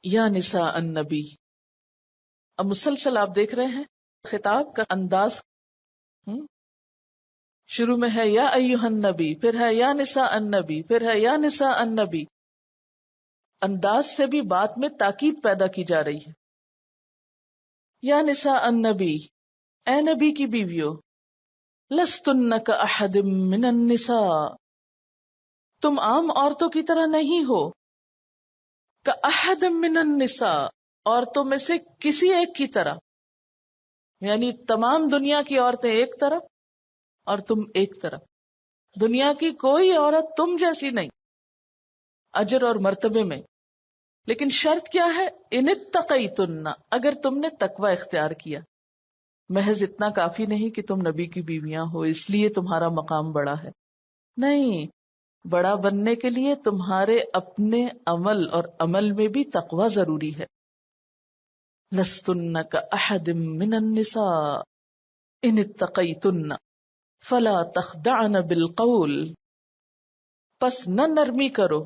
یا نساء النبی. اب مسلسل آپ دیکھ رہے ہیں خطاب کا انداز. شروع میں ہے یا ایھا النبی، پھر ہے یا نساء النبی، پھر ہے یا نساء النبی. انداز سے بھی بات میں تاکید پیدا کی جا رہی ہے. یا نساء النبی، اے نبی کی بیویوں، لستن کاحد من النساء، تم عام عورتوں کی طرح نہیں ہو. کاحد من النساء، عورتوں میں سے کسی ایک کی طرح، یعنی تمام دنیا کی عورتیں ایک طرف اور تم ایک طرف. دنیا کی کوئی عورت تم جیسی نہیں اجر اور مرتبے میں. لیکن شرط کیا ہے؟ ان اتقیتن، اگر تم نے تقوی اختیار کیا. محض اتنا کافی نہیں کہ تم نبی کی بیویاں ہو اس لیے تمہارا مقام بڑا ہے. نہیں، بڑا بننے کے لیے تمہارے اپنے عمل اور عمل میں بھی تقوی ضروری ہے. لستن کاحد من النساء ان اتقیتن فلا تخدعن بالقول، پس نہ نرمی کرو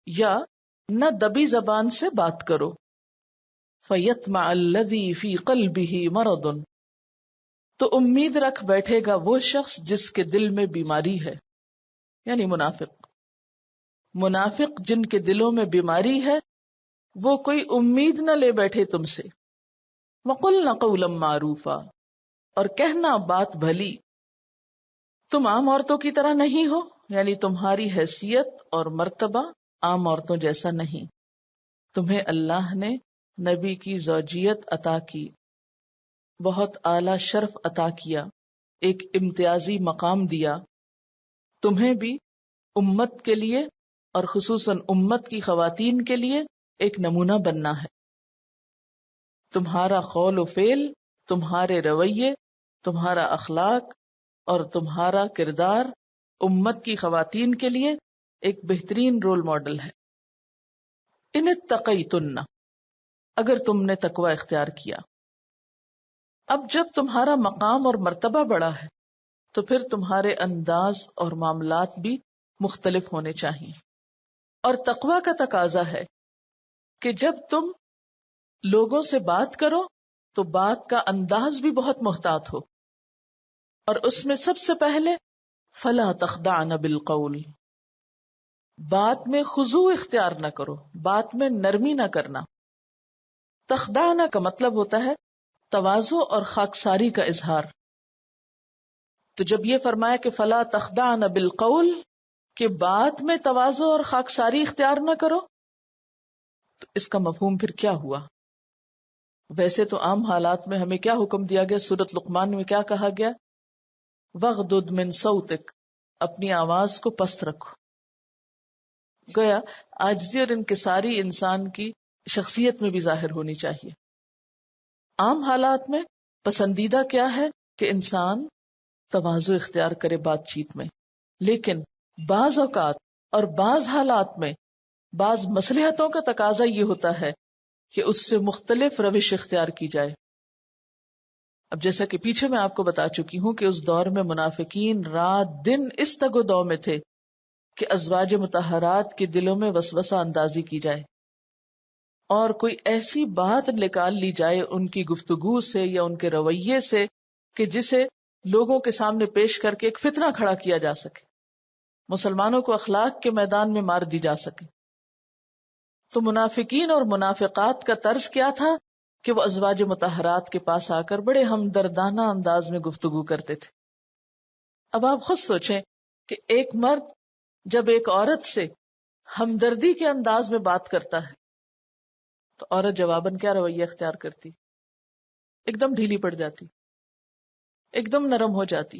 یا نہ دبی زبان سے بات کرو. فیطمع الذی فی قلبہ مرض، تو امید رکھ بیٹھے گا وہ شخص جس کے دل میں بیماری ہے، یعنی منافق. منافق جن کے دلوں میں بیماری ہے وہ کوئی امید نہ لے بیٹھے تم سے. وقلن قولا معروفا، اور کہنا بات بھلی. تم عام عورتوں کی طرح نہیں ہو، یعنی تمہاری حیثیت اور مرتبہ عام عورتوں جیسا نہیں. تمہیں اللہ نے نبی کی زوجیت عطا کی، بہت اعلی شرف عطا کیا، ایک امتیازی مقام دیا. تمہیں بھی امت کے لیے اور خصوصاً امت کی خواتین کے لیے ایک نمونہ بننا ہے. تمہارا قول و فعل، تمہارے رویے، تمہارا اخلاق اور تمہارا کردار امت کی خواتین کے لیے ایک بہترین رول ماڈل ہے. ان اتقیتن، اگر تم نے تقوی اختیار کیا. اب جب تمہارا مقام اور مرتبہ بڑا ہے تو پھر تمہارے انداز اور معاملات بھی مختلف ہونے چاہیے. اور تقوی کا تقاضا ہے کہ جب تم لوگوں سے بات کرو تو بات کا انداز بھی بہت محتاط ہو، اور اس میں سب سے پہلے فلا تخدعن بالقول، بات میں خضوع اختیار نہ کرو، بات میں نرمی نہ کرنا. تخدعن کا مطلب ہوتا ہے تواضع اور خاکساری کا اظہار. تو جب یہ فرمایا کہ فلا تخدعن بالقول، کہ بات میں تواضع اور خاکساری اختیار نہ کرو، تو اس کا مفہوم پھر کیا ہوا؟ ویسے تو عام حالات میں ہمیں کیا حکم دیا گیا؟ سورۃ لقمان میں کیا کہا گیا؟ وَغْضُضْ مِنْ صَوْتِكَ، اپنی آواز کو پست رکھو. گویا عاجزی اور انکساری انسان کی شخصیت میں بھی ظاہر ہونی چاہیے. عام حالات میں پسندیدہ کیا ہے کہ انسان تواضع اختیار کرے بات چیت میں، لیکن بعض اوقات اور بعض حالات میں بعض مصلحتوں کا تقاضا یہ ہوتا ہے کہ اس سے مختلف روش اختیار کی جائے. اب جیسا کہ پیچھے میں آپ کو بتا چکی ہوں کہ اس دور میں منافقین رات دن اس تگ و دو میں تھے کہ ازواج مطہرات کے دلوں میں وسوسہ اندازی کی جائے اور کوئی ایسی بات نکال لی جائے ان کی گفتگو سے یا ان کے رویے سے کہ جسے لوگوں کے سامنے پیش کر کے ایک فتنہ کھڑا کیا جا سکے، مسلمانوں کو اخلاق کے میدان میں مار دی جا سکے. تو منافقین اور منافقات کا طرز کیا تھا کہ وہ ازواج مطہرات کے پاس آ کر بڑے ہمدردانہ انداز میں گفتگو کرتے تھے. اب آپ خود سوچیں کہ ایک مرد جب ایک عورت سے ہمدردی کے انداز میں بات کرتا ہے تو عورت جواباً کیا رویہ اختیار کرتی؟ ایک دم ڈھیلی پڑ جاتی، ایک دم نرم ہو جاتی،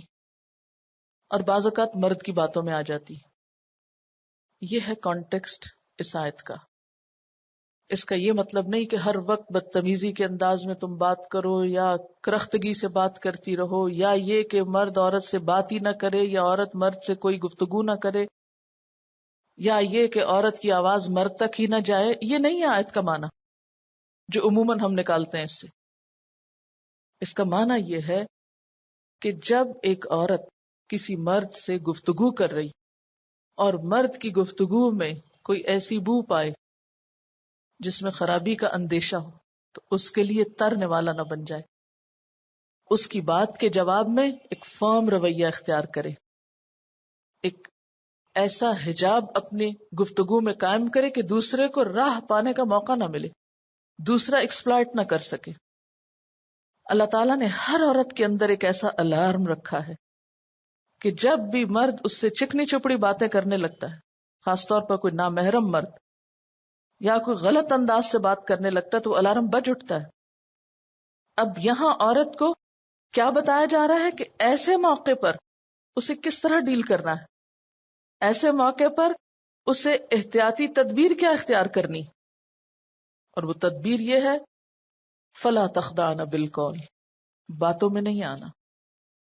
اور بعض اوقات مرد کی باتوں میں آ جاتی. یہ ہے کانٹیکسٹ اس آیت کا. اس کا یہ مطلب نہیں کہ ہر وقت بدتمیزی کے انداز میں تم بات کرو یا کرختگی سے بات کرتی رہو، یا یہ کہ مرد عورت سے بات ہی نہ کرے یا عورت مرد سے کوئی گفتگو نہ کرے، یا یہ کہ عورت کی آواز مرد تک ہی نہ جائے. یہ نہیں ہے آیت کا معنی جو عموماً ہم نکالتے ہیں اس سے. اس کا معنی یہ ہے کہ جب ایک عورت کسی مرد سے گفتگو کر رہی اور مرد کی گفتگو میں کوئی ایسی بو پائے جس میں خرابی کا اندیشہ ہو تو اس کے لیے ترنے والا نہ بن جائے. اس کی بات کے جواب میں ایک فرم رویہ اختیار کرے، ایک ایسا حجاب اپنی گفتگو میں قائم کرے کہ دوسرے کو راہ پانے کا موقع نہ ملے، دوسرا ایکسپلائٹ نہ کر سکے. اللہ تعالیٰ نے ہر عورت کے اندر ایک ایسا الارم رکھا ہے کہ جب بھی مرد اس سے چکنی چپڑی باتیں کرنے لگتا ہے، خاص طور پر کوئی نامحرم مرد یا کوئی غلط انداز سے بات کرنے لگتا ہے، تو وہ الارم بج اٹھتا ہے. اب یہاں عورت کو کیا بتایا جا رہا ہے کہ ایسے موقع پر اسے کس طرح ڈیل کرنا ہے، ایسے موقع پر اسے احتیاطی تدبیر کیا اختیار کرنی. اور وہ تدبیر یہ ہے، فلا تخضعن بالقول، باتوں میں نہیں آنا،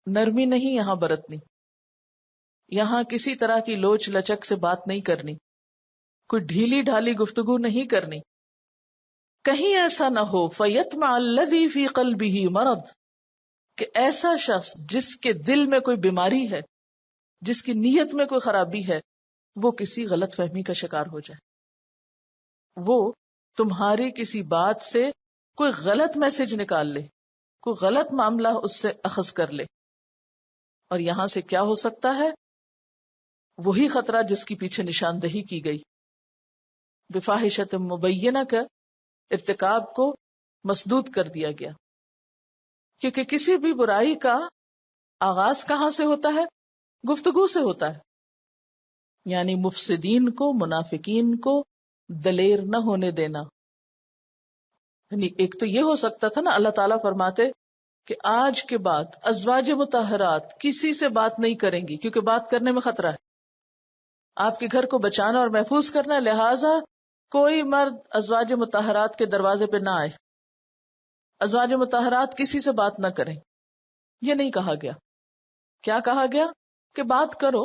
نرمی نہیں یہاں برتنی، یہاں کسی طرح کی لوچ لچک سے بات نہیں کرنی، کوئی ڈھیلی ڈھالی گفتگو نہیں کرنی. کہیں ایسا نہ ہو فیطمع الذی فی قلبہ مرض، کہ ایسا شخص جس کے دل میں کوئی بیماری ہے، جس کی نیت میں کوئی خرابی ہے، وہ کسی غلط فہمی کا شکار ہو جائے، وہ تمہاری کسی بات سے کوئی غلط میسج نکال لے، کوئی غلط معاملہ اس سے اخذ کر لے. اور یہاں سے کیا ہو سکتا ہے؟ وہی خطرہ جس کی پیچھے نشاندہی کی گئی، بفاحشۃ مبینہ کا ارتکاب کو مسدود کر دیا گیا. کیونکہ کسی بھی برائی کا آغاز کہاں سے ہوتا ہے؟ گفتگو سے ہوتا ہے. یعنی مفسدین کو، منافقین کو دلیر نہ ہونے دینا. یعنی ایک تو یہ ہو سکتا تھا نا، اللہ تعالیٰ فرماتے کہ آج کے بعد ازواج مطہرات کسی سے بات نہیں کریں گی کیونکہ بات کرنے میں خطرہ ہے، آپ کے گھر کو بچانا اور محفوظ کرنا ہے، لہٰذا کوئی مرد ازواج مطہرات کے دروازے پہ نہ آئے، ازواج مطہرات کسی سے بات نہ کریں. یہ نہیں کہا گیا. کیا کہا گیا؟ کہ بات کرو.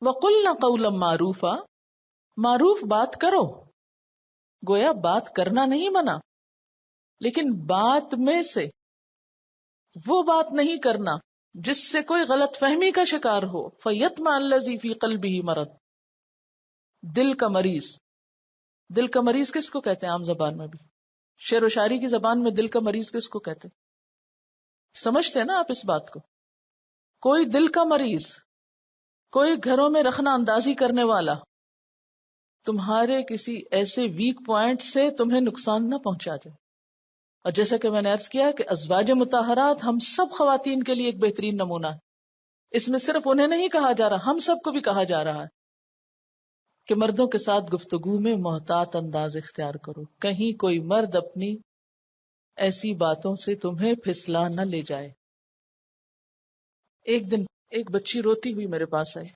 وَقُلْنَ قَوْلًا مَعْرُوفًا، معروف بات کرو. گویا بات کرنا نہیں منع، لیکن بات میں سے وہ بات نہیں کرنا جس سے کوئی غلط فہمی کا شکار ہو. فَيَطْمَعَ الَّذِي فِي قَلْبِهِ مَرَضٌ، دل کا مریض. دل کا مریض کس کو کہتے ہیں عام زبان میں بھی؟ شعر و شاعری کی زبان میں دل کا مریض کس کو کہتے ہیں؟ سمجھتے ہیں نا آپ اس بات کو؟ کوئی دل کا مریض، کوئی گھروں میں رخنہ اندازی کرنے والا تمہارے کسی ایسے ویک پوائنٹ سے تمہیں نقصان نہ پہنچا جائے. اور جیسا کہ میں نے عرض کیا کہ ازواج مطہرات ہم سب خواتین کے لیے ایک بہترین نمونہ ہے. اس میں صرف انہیں نہیں کہا جا رہا، ہم سب کو بھی کہا جا رہا ہے کہ مردوں کے ساتھ گفتگو میں محتاط انداز اختیار کرو، کہیں کوئی مرد اپنی ایسی باتوں سے تمہیں پھسلا نہ لے جائے. ایک دن ایک بچی روتی ہوئی میرے پاس آئی،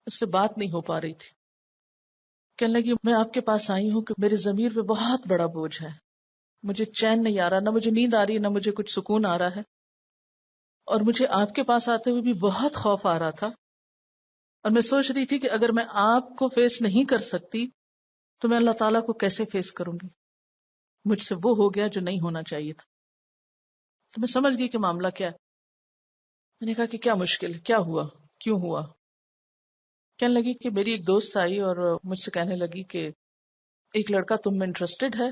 اس سے بات نہیں ہو پا رہی تھی. کہنے لگی میں آپ کے پاس آئی ہوں کہ میرے ضمیر پہ بہت بڑا بوجھ ہے، مجھے چین نہیں آ رہا، نہ مجھے نیند آ رہی، نہ مجھے کچھ سکون آ رہا ہے، اور مجھے آپ کے پاس آتے ہوئے بھی بہت خوف آ رہا تھا. اور میں سوچ رہی تھی کہ اگر میں آپ کو فیس نہیں کر سکتی تو میں اللہ تعالیٰ کو کیسے فیس کروں گی. مجھ سے وہ ہو گیا جو نہیں ہونا چاہیے تھا. تو میں سمجھ گئی کہ معاملہ کیا ہے. میں نے کہا کہ کیا مشکل ہے، کیا ہوا، کیوں ہوا؟ کہنے لگی کہ میری ایک دوست آئی اور مجھ سے کہنے لگی کہ ایک لڑکا تم میں انٹرسٹڈ ہے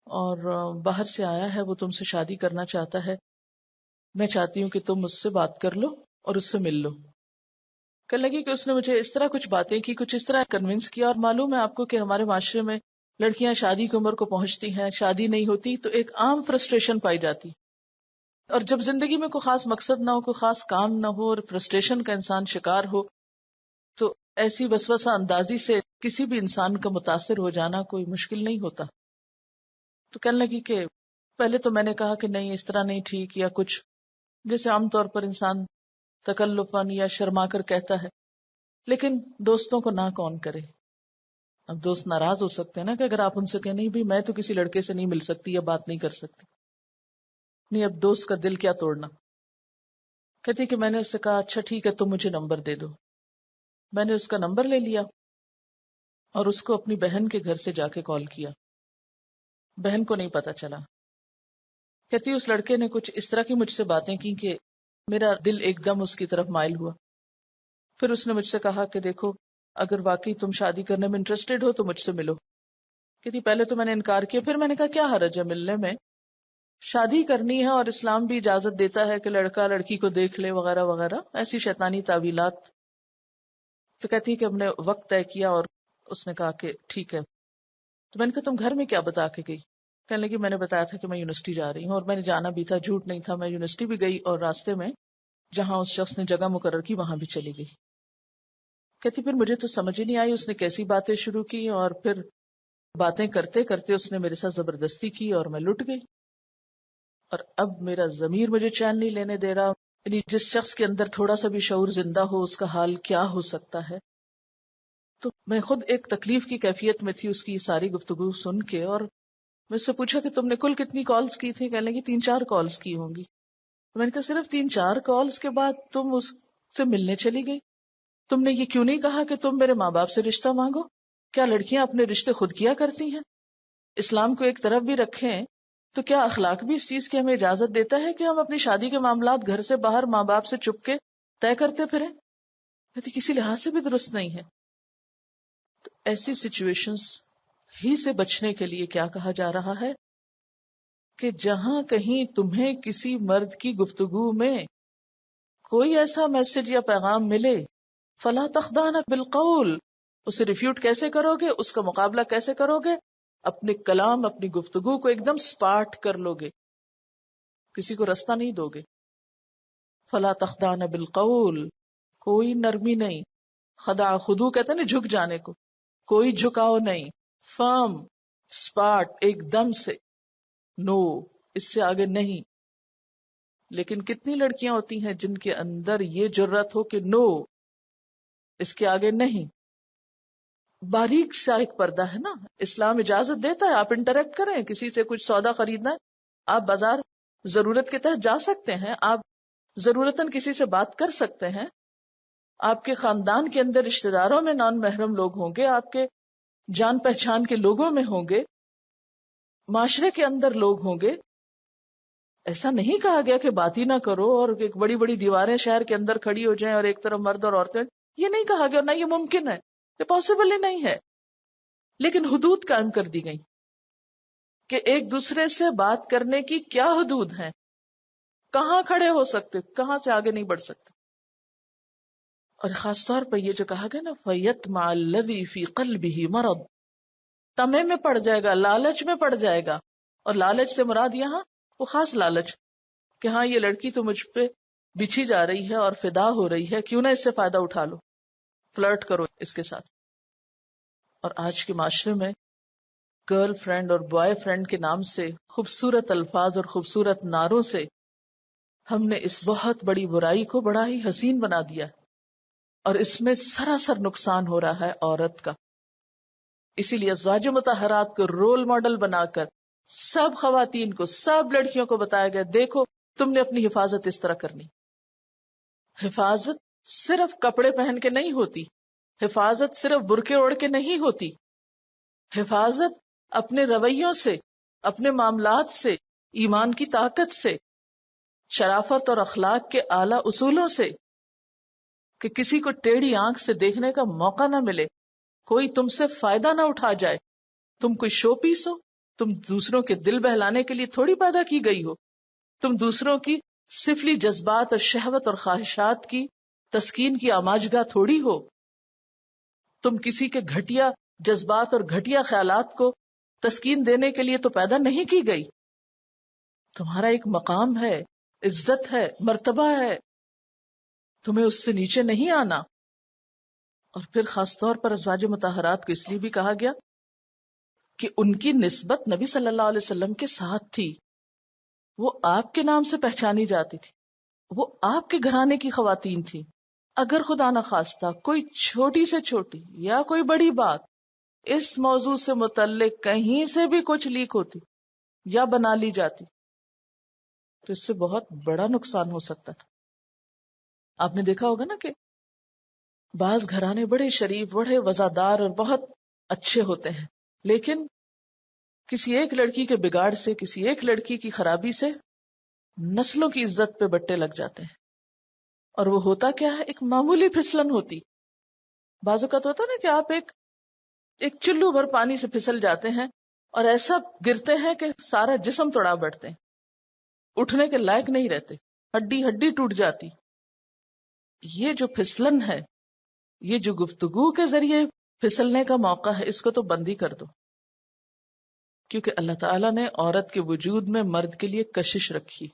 اور باہر سے آیا ہے، وہ تم سے شادی کرنا چاہتا ہے، میں چاہتی ہوں کہ تم اس سے بات کر لو اور اس سے مل لو. کہنے لگی کہ اس نے مجھے اس طرح کچھ باتیں کی، کچھ اس طرح کنونس کیا، اور معلوم ہے آپ کو کہ ہمارے معاشرے میں لڑکیاں شادی کی عمر کو پہنچتی ہیں، شادی نہیں ہوتی تو ایک عام فرسٹریشن پائی جاتی. اور جب زندگی میں کوئی خاص مقصد نہ ہو، کوئی خاص کام نہ ہو، اور فرسٹریشن کا انسان شکار ہو، تو ایسی وسوسہ اندازی سے کسی بھی انسان کا متاثر ہو جانا کوئی مشکل نہیں ہوتا. تو کہنے لگی کہ پہلے تو میں نے کہا کہ نہیں اس طرح نہیں ٹھیک، یا کچھ جیسے عام طور پر انسان تکلفاً یا شرما کر کہتا ہے، لیکن دوستوں کو نہ کون کرے. اب دوست ناراض ہو سکتے ہیں نا کہ اگر آپ ان سے کہیں نہیں بھی میں تو کسی لڑکے سے نہیں مل سکتی یا بات نہیں کر سکتی. نہیں، اب دوست کا دل کیا توڑنا. کہتی کہ میں نے اس سے کہا اچھا ٹھیک ہے تم مجھے نمبر دے دو. میں نے اس کا نمبر لے لیا اور اس کو اپنی بہن کے گھر سے جا کے کال کیا. بہن کو نہیں پتا چلا. کہتی اس لڑکے نے کچھ اس طرح کی مجھ سے باتیں کی کہ میرا دل ایک دم اس کی طرف مائل ہوا. پھر اس نے مجھ سے کہا کہ دیکھو اگر واقعی تم شادی کرنے میں انٹرسٹڈ ہو تو مجھ سے ملو. کہتی پہلے تو میں نے انکار کیا، پھر میں نے کہا کیا حرج ہے ملنے میں، شادی کرنی ہے اور اسلام بھی اجازت دیتا ہے کہ لڑکا لڑکی کو دیکھ لے وغیرہ وغیرہ، ایسی شیطانی تعویلات. تو کہتی ہے کہ ہم نے وقت طے کیا اور اس نے کہا کہ ٹھیک ہے. تو میں نے کہا تم گھر میں کیا بتا کے گئی؟ کہنے لگی میں نے بتایا تھا کہ میں یونیورسٹی جا رہی ہوں، اور میں نے جانا بھی تھا، جھوٹ نہیں تھا، میں یونیورسٹی بھی گئی اور راستے میں جہاں اس شخص نے جگہ مقرر کی وہاں بھی چلی گئی. کہتی پھر مجھے تو سمجھ ہی نہیں آئی، اس نے کیسی باتیں شروع کی اور پھر باتیں کرتے کرتے اس نے میرے ساتھ زبردستی کی اور میں لٹ گئی، اور اب میرا ضمیر مجھے چین نہیں لینے دے رہا. یعنی جس شخص کے اندر تھوڑا سا بھی شعور زندہ ہو اس کا حال کیا ہو سکتا ہے. تو میں خود ایک تکلیف کی کیفیت میں تھی اس کی ساری گفتگو سن کے، اور میں اس سے پوچھا کہ تم نے کل کتنی کالز کی تھی؟ کہنے لگی 3-4 کالز کی ہوں گی. میں نے کہا صرف 3-4 کالز کے بعد تم اس سے ملنے چلی گئی؟ تم نے یہ کیوں نہیں کہا کہ تم میرے ماں باپ سے رشتہ مانگو؟ کیا لڑکیاں اپنے رشتے خود کیا کرتی ہیں؟ اسلام کو ایک طرف بھی رکھیں تو کیا اخلاق بھی اس چیز کی ہمیں اجازت دیتا ہے کہ ہم اپنی شادی کے معاملات گھر سے باہر ماں باپ سے چپ کے طے کرتے پھریں؟ کہتی کسی لحاظ سے بھی درست نہیں ہے. تو ایسی سچویشنز ہی سے بچنے کے لیے کیا کہا جا رہا ہے کہ جہاں کہیں تمہیں کسی مرد کی گفتگو میں کوئی ایسا میسج یا پیغام ملے، فلا تخضعن بالقول، اسے ریفیوٹ کیسے کرو گے، اس کا مقابلہ کیسے کرو گے؟ اپنے کلام، اپنی گفتگو کو ایک دم سپاٹ کر لو گے، کسی کو رستہ نہیں دو گے. فلا تخضعن بالقول، کوئی نرمی نہیں. خضع، خضوع کہتے ہیں نا جھک جانے کو، کوئی جھکاؤ نہیں، فرم، سپاٹ، ایک دم سے، نو، اس سے آگے نہیں. لیکن کتنی لڑکیاں ہوتی ہیں جن کے اندر یہ جرت ہو کہ نو، اس کے آگے نہیں. باریک سا ایک پردہ ہے نا، اسلام اجازت دیتا ہے آپ انٹریکٹ کریں، کسی سے کچھ سودا خریدنا ہے آپ بازار ضرورت کے تحت جا سکتے ہیں، آپ ضرورتاً کسی سے بات کر سکتے ہیں، آپ کے خاندان کے اندر رشتہ داروں میں نان محرم لوگ ہوں گے، آپ کے جان پہچان کے لوگوں میں ہوں گے، معاشرے کے اندر لوگ ہوں گے. ایسا نہیں کہا گیا کہ بات ہی نہ کرو اور ایک بڑی بڑی دیواریں شہر کے اندر کھڑی ہو جائیں اور ایک طرف مرد اور عورتیں، یہ نہیں کہا گیا، نہ یہ ممکن ہے، یہ پاسبل ہی نہیں ہے. لیکن حدود قائم کر دی گئی کہ ایک دوسرے سے بات کرنے کی کیا حدود ہیں، کہاں کھڑے ہو سکتے، کہاں سے آگے نہیں بڑھ سکتے. اور خاص طور پر یہ جو کہا گیا نا فَيَطْمَعَ الَّذِي فِي قَلْبِهِ مَرَضٌ، تمے میں پڑ جائے گا، لالچ میں پڑ جائے گا. اور لالچ سے مراد یہاں وہ خاص لالچ کہ ہاں یہ لڑکی تو مجھ پہ بچھی جا رہی ہے اور فدا ہو رہی ہے، کیوں نہ اس سے فائدہ اٹھا لو، فلرٹ کرو اس کے ساتھ. اور آج کے معاشرے میں گرل فرینڈ اور بوائے فرینڈ کے نام سے خوبصورت الفاظ اور خوبصورت نعروں سے ہم نے اس بہت بڑی برائی کو بڑا ہی حسین بنا دیا، اور اس میں سراسر نقصان ہو رہا ہے عورت کا. اسی لیے ازواج مطہرات کو رول ماڈل بنا کر سب خواتین کو، سب لڑکیوں کو بتایا گیا دیکھو تم نے اپنی حفاظت اس طرح کرنی. حفاظت صرف کپڑے پہن کے نہیں ہوتی، حفاظت صرف برقعے اوڑھ کے نہیں ہوتی، حفاظت اپنے رویوں سے، اپنے معاملات سے، ایمان کی طاقت سے، شرافت اور اخلاق کے اعلی اصولوں سے، کہ کسی کو ٹیڑھی آنکھ سے دیکھنے کا موقع نہ ملے، کوئی تم سے فائدہ نہ اٹھا جائے. تم کوئی شو پیس ہو، تم دوسروں کے دل بہلانے کے لیے تھوڑی پیدا کی گئی ہو، تم دوسروں کی سفلی جذبات اور شہوت اور خواہشات کی تسکین کی آماجگاہ تھوڑی ہو. تم کسی کے گھٹیا جذبات اور گھٹیا خیالات کو تسکین دینے کے لیے تو پیدا نہیں کی گئی. تمہارا ایک مقام ہے، عزت ہے، مرتبہ ہے، تمہیں اس سے نیچے نہیں آنا. اور پھر خاص طور پر ازواج مطہرات کو اس لیے بھی کہا گیا کہ ان کی نسبت نبی صلی اللہ علیہ وسلم کے ساتھ تھی، وہ آپ کے نام سے پہچانی جاتی تھی، وہ آپ کے گھرانے کی خواتین تھی. اگر خدا نہ خواستہ کوئی چھوٹی سے چھوٹی یا کوئی بڑی بات اس موضوع سے متعلق کہیں سے بھی کچھ لیک ہوتی یا بنا لی جاتی تو اس سے بہت بڑا نقصان ہو سکتا تھا. آپ نے دیکھا ہوگا نا کہ بعض گھرانے بڑے شریف، بڑے وزادار اور بہت اچھے ہوتے ہیں، لیکن کسی ایک لڑکی کے بگاڑ سے، کسی ایک لڑکی کی خرابی سے نسلوں کی عزت پہ بٹے لگ جاتے ہیں. اور وہ ہوتا کیا ہے، ایک معمولی پھسلن ہوتی. بعض اوقات ہوتا نا کہ آپ ایک ایک چلو بھر پانی سے پھسل جاتے ہیں اور ایسا گرتے ہیں کہ سارا جسم توڑا بیٹھتے ہیں، اٹھنے کے لائق نہیں رہتے، ہڈی ہڈی ٹوٹ جاتی. یہ جو پھسلن ہے، یہ جو گفتگو کے ذریعے پھسلنے کا موقع ہے، اس کو تو بند ہی کر دو. کیونکہ اللہ تعالیٰ نے عورت کے وجود میں مرد کے لیے کشش رکھی،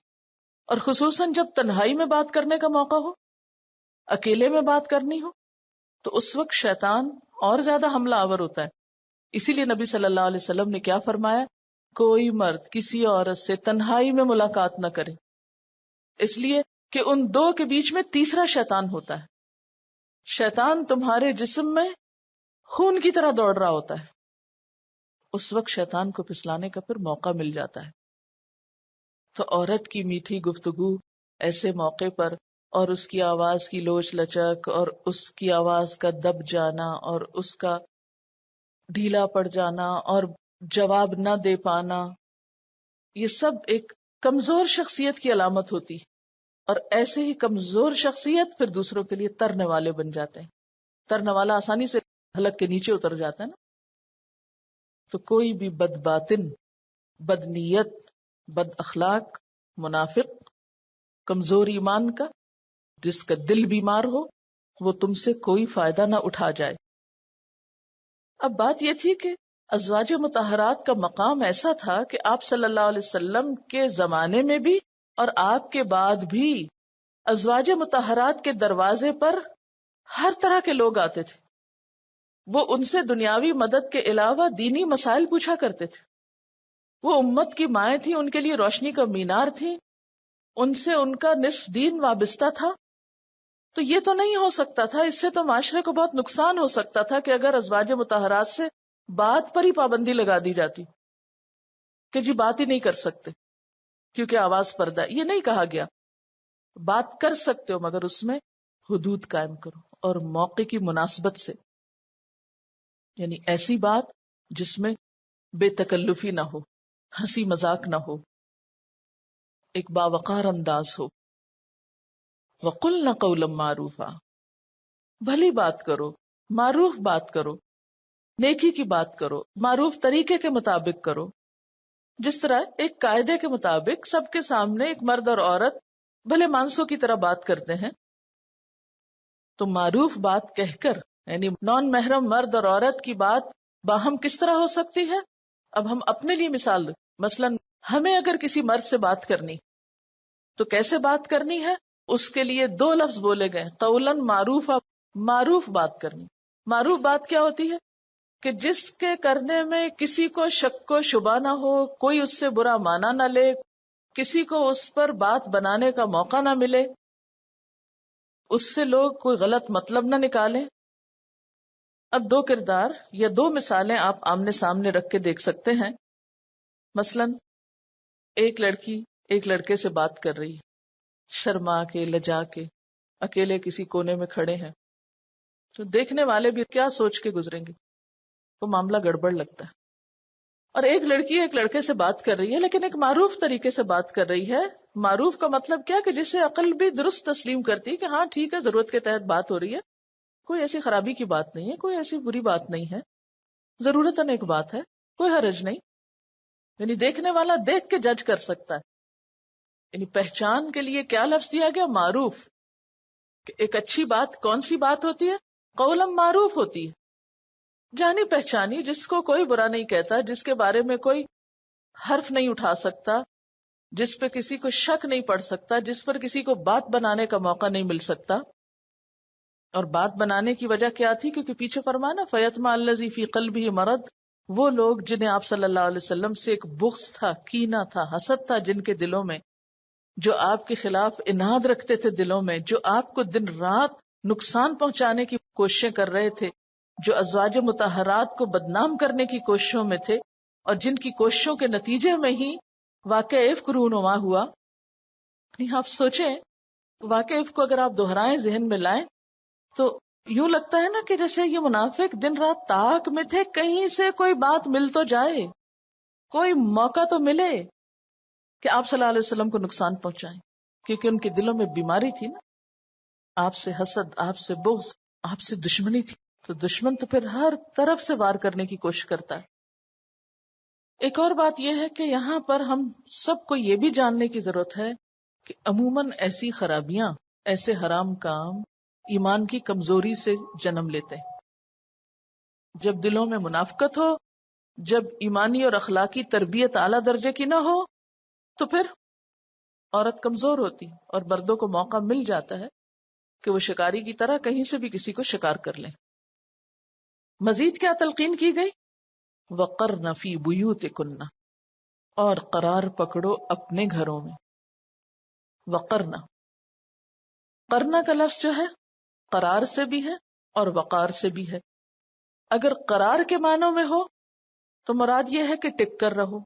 اور خصوصاً جب تنہائی میں بات کرنے کا موقع ہو، اکیلے میں بات کرنی ہو، تو اس وقت شیطان اور زیادہ حملہ آور ہوتا ہے. اسی لیے نبی صلی اللہ علیہ وسلم نے کیا فرمایا؟ کوئی مرد کسی عورت سے تنہائی میں ملاقات نہ کرے، اس لیے کہ ان دو کے بیچ میں تیسرا شیطان ہوتا ہے. شیطان تمہارے جسم میں خون کی طرح دوڑ رہا ہوتا ہے، اس وقت شیطان کو پھسلانے کا پھر موقع مل جاتا ہے. تو عورت کی میٹھی گفتگو ایسے موقع پر، اور اس کی آواز کی لوچ لچک، اور اس کی آواز کا دب جانا، اور اس کا ڈھیلا پڑ جانا، اور جواب نہ دے پانا، یہ سب ایک کمزور شخصیت کی علامت ہوتی. اور ایسے ہی کمزور شخصیت پھر دوسروں کے لیے ترنے والے بن جاتے ہیں. ترنے والا آسانی سے حلق کے نیچے اتر جاتا ہے نا. تو کوئی بھی بد باطن، بد نیت، بد اخلاق، منافق، کمزور ایمان کا، جس کا دل بیمار ہو، وہ تم سے کوئی فائدہ نہ اٹھا جائے. اب بات یہ تھی کہ ازواج مطہرات کا مقام ایسا تھا کہ آپ صلی اللہ علیہ وسلم کے زمانے میں بھی اور آپ کے بعد بھی ازواج مطہرات کے دروازے پر ہر طرح کے لوگ آتے تھے. وہ ان سے دنیاوی مدد کے علاوہ دینی مسائل پوچھا کرتے تھے. وہ امت کی مائیں تھیں، ان کے لیے روشنی کا مینار تھیں، ان سے ان کا نصف دین وابستہ تھا. تو یہ تو نہیں ہو سکتا تھا، اس سے تو معاشرے کو بہت نقصان ہو سکتا تھا کہ اگر ازواج مطہرات سے بات پر ہی پابندی لگا دی جاتی کہ جی بات ہی نہیں کر سکتے کیونکہ آواز پردہ ہے. یہ نہیں کہا گیا، بات کر سکتے ہو مگر اس میں حدود قائم کرو اور موقع کی مناسبت سے، یعنی ایسی بات جس میں بے تکلفی نہ ہو، ہنسی مذاق نہ ہو، ایک باوقار انداز ہو. وَقُلْنَ قَوْلًا مَّعْرُوفًا، بھلی بات کرو، معروف بات کرو، نیکی کی بات کرو، معروف طریقے کے مطابق کرو. جس طرح ایک قاعدے کے مطابق سب کے سامنے ایک مرد اور عورت بھلے مانسوں کی طرح بات کرتے ہیں، تو معروف بات کہہ کر، یعنی نان محرم مرد اور عورت کی بات باہم کس طرح ہو سکتی ہے؟ اب ہم اپنے لیے مثال دیں. مثلا ہمیں اگر کسی مرد سے بات کرنی تو کیسے بات کرنی ہے؟ اس کے لیے دو لفظ بولے گئے، قولاً معروفا، معروف بات کرنی. معروف بات کیا ہوتی ہے؟ کہ جس کے کرنے میں کسی کو شک و شبہ نہ ہو، کوئی اس سے برا معنی نہ لے، کسی کو اس پر بات بنانے کا موقع نہ ملے، اس سے لوگ کوئی غلط مطلب نہ نکالیں. اب دو کردار یا دو مثالیں آپ آمنے سامنے رکھ کے دیکھ سکتے ہیں. مثلا ایک لڑکی ایک لڑکے سے بات کر رہی ہے، شرما کے، لجا کے، اکیلے کسی کونے میں کھڑے ہیں، تو دیکھنے والے بھی کیا سوچ کے گزریں گے؟ وہ معاملہ گڑبڑ لگتا ہے. اور ایک لڑکی ایک لڑکے سے بات کر رہی ہے لیکن ایک معروف طریقے سے بات کر رہی ہے. معروف کا مطلب کیا کہ جسے عقل بھی درست تسلیم کرتی کہ ہاں ٹھیک ہے، ضرورت کے تحت بات ہو رہی ہے، کوئی ایسی خرابی کی بات نہیں ہے، کوئی ایسی بری بات نہیں ہے، ضرورتاً ایک بات ہے، کوئی حرج نہیں. یعنی دیکھنے والا دیکھ کے جج کر سکتا ہے. یعنی پہچان کے لیے کیا لفظ دیا گیا؟ معروف. کہ ایک اچھی بات کون سی بات ہوتی ہے؟ قولم معروف ہوتی ہے، جانی پہچانی، جس کو کوئی برا نہیں کہتا، جس کے بارے میں کوئی حرف نہیں اٹھا سکتا، جس پہ کسی کو شک نہیں پڑ سکتا، جس پر کسی کو بات بنانے کا موقع نہیں مل سکتا. اور بات بنانے کی وجہ کیا تھی؟ کیونکہ پیچھے فرمانا فَيَطْمَعَ الَّذِي فِي قَلْبِهِ مَرَضٌ، وہ لوگ جنہیں آپ صلی اللہ علیہ وسلم سے ایک بغض تھا، کینہ تھا، حسد تھا جن کے دلوں میں، جو آپ کے خلاف اناد رکھتے تھے دلوں میں، جو آپ کو دن رات نقصان پہنچانے کی کوششیں کر رہے تھے، جو ازواج مطہرات کو بدنام کرنے کی کوششوں میں تھے، اور جن کی کوششوں کے نتیجے میں ہی واقع افک رونما ہوا. آپ سوچیں، واقع افک کو اگر آپ دہرائیں، ذہن میں لائیں، تو یوں لگتا ہے نا کہ جیسے یہ منافق دن رات تاک میں تھے، کہیں سے کوئی بات مل تو جائے، کوئی موقع تو ملے کہ آپ صلی اللہ علیہ وسلم کو نقصان پہنچائیں، کیونکہ ان کے دلوں میں بیماری تھی نا، آپ سے حسد، آپ سے بغض، آپ سے دشمنی تھی. تو دشمن تو پھر ہر طرف سے وار کرنے کی کوشش کرتا ہے. ایک اور بات یہ ہے کہ یہاں پر ہم سب کو یہ بھی جاننے کی ضرورت ہے کہ عموماً ایسی خرابیاں، ایسے حرام کام ایمان کی کمزوری سے جنم لیتے ہیں. جب دلوں میں منافقت ہو، جب ایمانی اور اخلاقی تربیت اعلیٰ درجے کی نہ ہو، تو پھر عورت کمزور ہوتی اور مردوں کو موقع مل جاتا ہے کہ وہ شکاری کی طرح کہیں سے بھی کسی کو شکار کر لیں. مزید کیا تلقین کی گئی؟ وَقَرْنَ فِي بُيُوتِكُنَّ، اور قرار پکڑو اپنے گھروں میں. وقرنا، قرنا کا لفظ جو ہے قرار سے بھی ہے اور وقار سے بھی ہے. اگر قرار کے معنوں میں ہو تو مراد یہ ہے کہ ٹک کر رہو،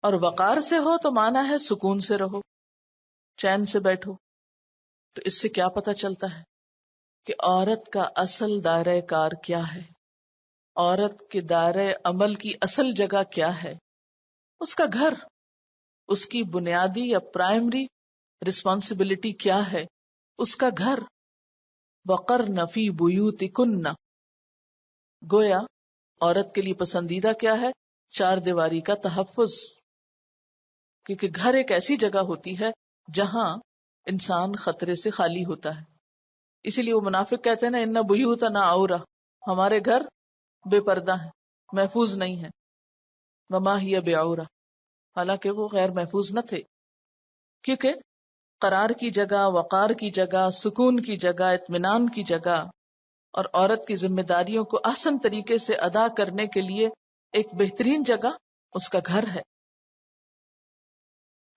اور وقار سے ہو تو معنی ہے سکون سے رہو، چین سے بیٹھو. تو اس سے کیا پتہ چلتا ہے کہ عورت کا اصل دائرہ کار کیا ہے، عورت کے دائرہ عمل کی اصل جگہ کیا ہے. اس کا گھر، اس کی بنیادی یا پرائمری رسپانسبلٹی کیا ہے، اس کا گھر. وَقَرْنَ فِي بُيُوتِكُنَّ، گویا عورت کے لیے پسندیدہ کیا ہے؟ چار دیواری کا تحفظ. کیونکہ گھر ایک ایسی جگہ ہوتی ہے جہاں انسان خطرے سے خالی ہوتا ہے. اسی لیے وہ منافق کہتے ہیں نا اِنَّ بُيُوتَنَا عَوْرَةٌ، ہمارے گھر بے پردہ ہیں، محفوظ نہیں ہیں. وَمَا هِيَ بِعَوْرَةٍ، حالانکہ وہ غیر محفوظ نہ تھے. کیونکہ قرار کی جگہ، وقار کی جگہ، سکون کی جگہ، اطمینان کی جگہ اور عورت کی ذمہ داریوں کو احسن طریقے سے ادا کرنے کے لیے ایک بہترین جگہ اس کا گھر ہے.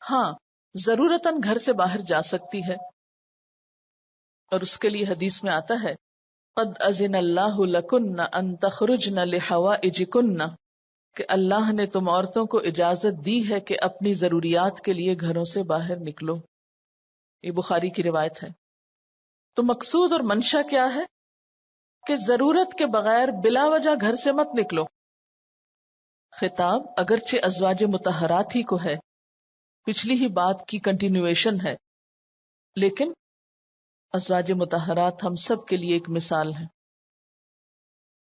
ہاں، ضرورتاً گھر سے باہر جا سکتی ہے، اور اس کے لیے حدیث میں آتا ہے قد اذن اللہ لکن ان تخرجن لحوائجکن، کہ اللہ نے تم عورتوں کو اجازت دی ہے کہ اپنی ضروریات کے لیے گھروں سے باہر نکلو. یہ بخاری کی روایت ہے. تو مقصود اور منشا کیا ہے کہ ضرورت کے بغیر بلا وجہ گھر سے مت نکلو. خطاب اگرچہ ازواج مطہرات ہی کو ہے، پچھلی ہی بات کی کنٹینیویشن ہے، لیکن ازواج مطہرات ہم سب کے لیے ایک مثال ہیں.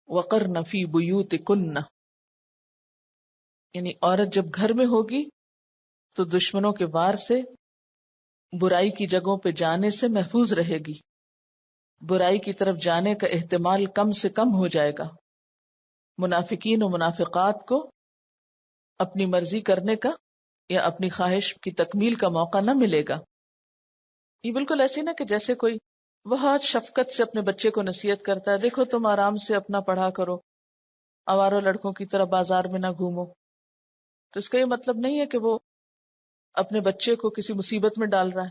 وَقَرْنَ فِي بُيُوتِكُنَّ، یعنی عورت جب گھر میں ہوگی تو دشمنوں کے وار سے، برائی کی جگہوں پہ جانے سے محفوظ رہے گی، برائی کی طرف جانے کا احتمال کم سے کم ہو جائے گا، منافقین و منافقات کو اپنی مرضی کرنے کا یا اپنی خواہش کی تکمیل کا موقع نہ ملے گا. یہ بالکل ایسی نا کہ جیسے کوئی بہت شفقت سے اپنے بچے کو نصیحت کرتا ہے، دیکھو تم آرام سے اپنا پڑھا کرو، آوارہ لڑکوں کی طرح بازار میں نہ گھومو. تو اس کا یہ مطلب نہیں ہے کہ وہ اپنے بچے کو کسی مصیبت میں ڈال رہا ہے.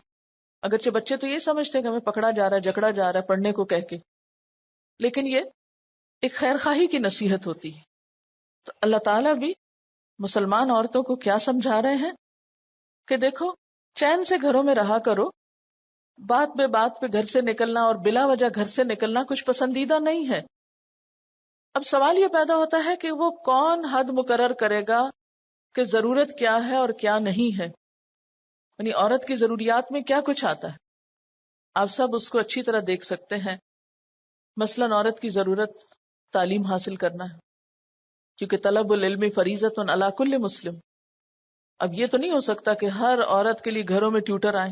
اگرچہ بچے تو یہ سمجھتے ہیں کہ ہمیں پکڑا جا رہا ہے، جکڑا جا رہا ہے پڑھنے کو کہہ کے، لیکن یہ ایک خیر خواہی کی نصیحت ہوتی ہے. تو اللہ تعالیٰ بھی مسلمان عورتوں کو کیا سمجھا رہے ہیں کہ دیکھو چین سے گھروں میں رہا کرو، بات بے بات پہ گھر سے نکلنا اور بلا وجہ گھر سے نکلنا کچھ پسندیدہ نہیں ہے. اب سوال یہ پیدا ہوتا ہے کہ وہ کون حد مقرر کرے گا کہ ضرورت کیا ہے اور کیا نہیں ہے، یعنی عورت کی ضروریات میں کیا کچھ آتا ہے. آپ سب اس کو اچھی طرح دیکھ سکتے ہیں. مثلاً عورت کی ضرورت تعلیم حاصل کرنا ہے، کیونکہ طلب العلم فریضۃ علی کل مسلم. اب یہ تو نہیں ہو سکتا کہ ہر عورت کے لیے گھروں میں ٹیوٹر آئیں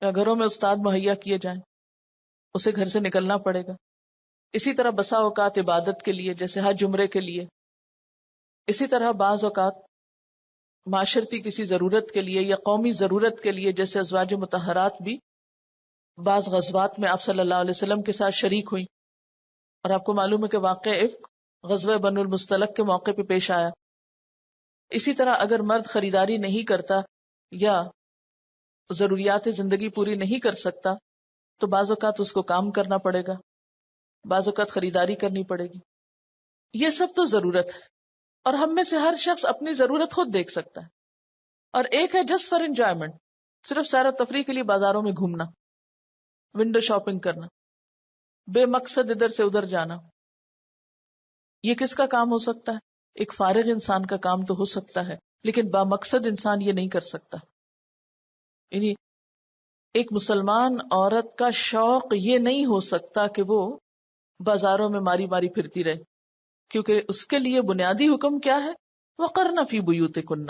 یا گھروں میں استاد مہیا کیے جائیں، اسے گھر سے نکلنا پڑے گا. اسی طرح بسا اوقات عبادت کے لیے جیسے حج عمرے کے لیے، اسی طرح بعض اوقات معاشرتی کسی ضرورت کے لیے یا قومی ضرورت کے لیے، جیسے ازواج مطہرات بھی بعض غزوات میں آپ صلی اللہ علیہ وسلم کے ساتھ شریک ہوئیں، اور آپ کو معلوم ہے کہ واقعہ افک غزوہ بنو المصطلق کے موقع پہ پیش آیا. اسی طرح اگر مرد خریداری نہیں کرتا یا ضروریات زندگی پوری نہیں کر سکتا تو بعض اوقات اس کو کام کرنا پڑے گا، بعض اوقات خریداری کرنی پڑے گی. یہ سب تو ضرورت ہے، اور ہم میں سے ہر شخص اپنی ضرورت خود دیکھ سکتا ہے. اور ایک ہے جسٹ فار انجوائمنٹ، صرف سیر و تفریح کے لیے بازاروں میں گھومنا، ونڈو شاپنگ کرنا، بے مقصد ادھر سے ادھر جانا. یہ کس کا کام ہو سکتا ہے؟ ایک فارغ انسان کا کام تو ہو سکتا ہے، لیکن با مقصد انسان یہ نہیں کر سکتا. یعنی ایک مسلمان عورت کا شوق یہ نہیں ہو سکتا کہ وہ بازاروں میں ماری ماری پھرتی رہے، کیونکہ اس کے لیے بنیادی حکم کیا ہے؟ وقرن فی بیوتکن۔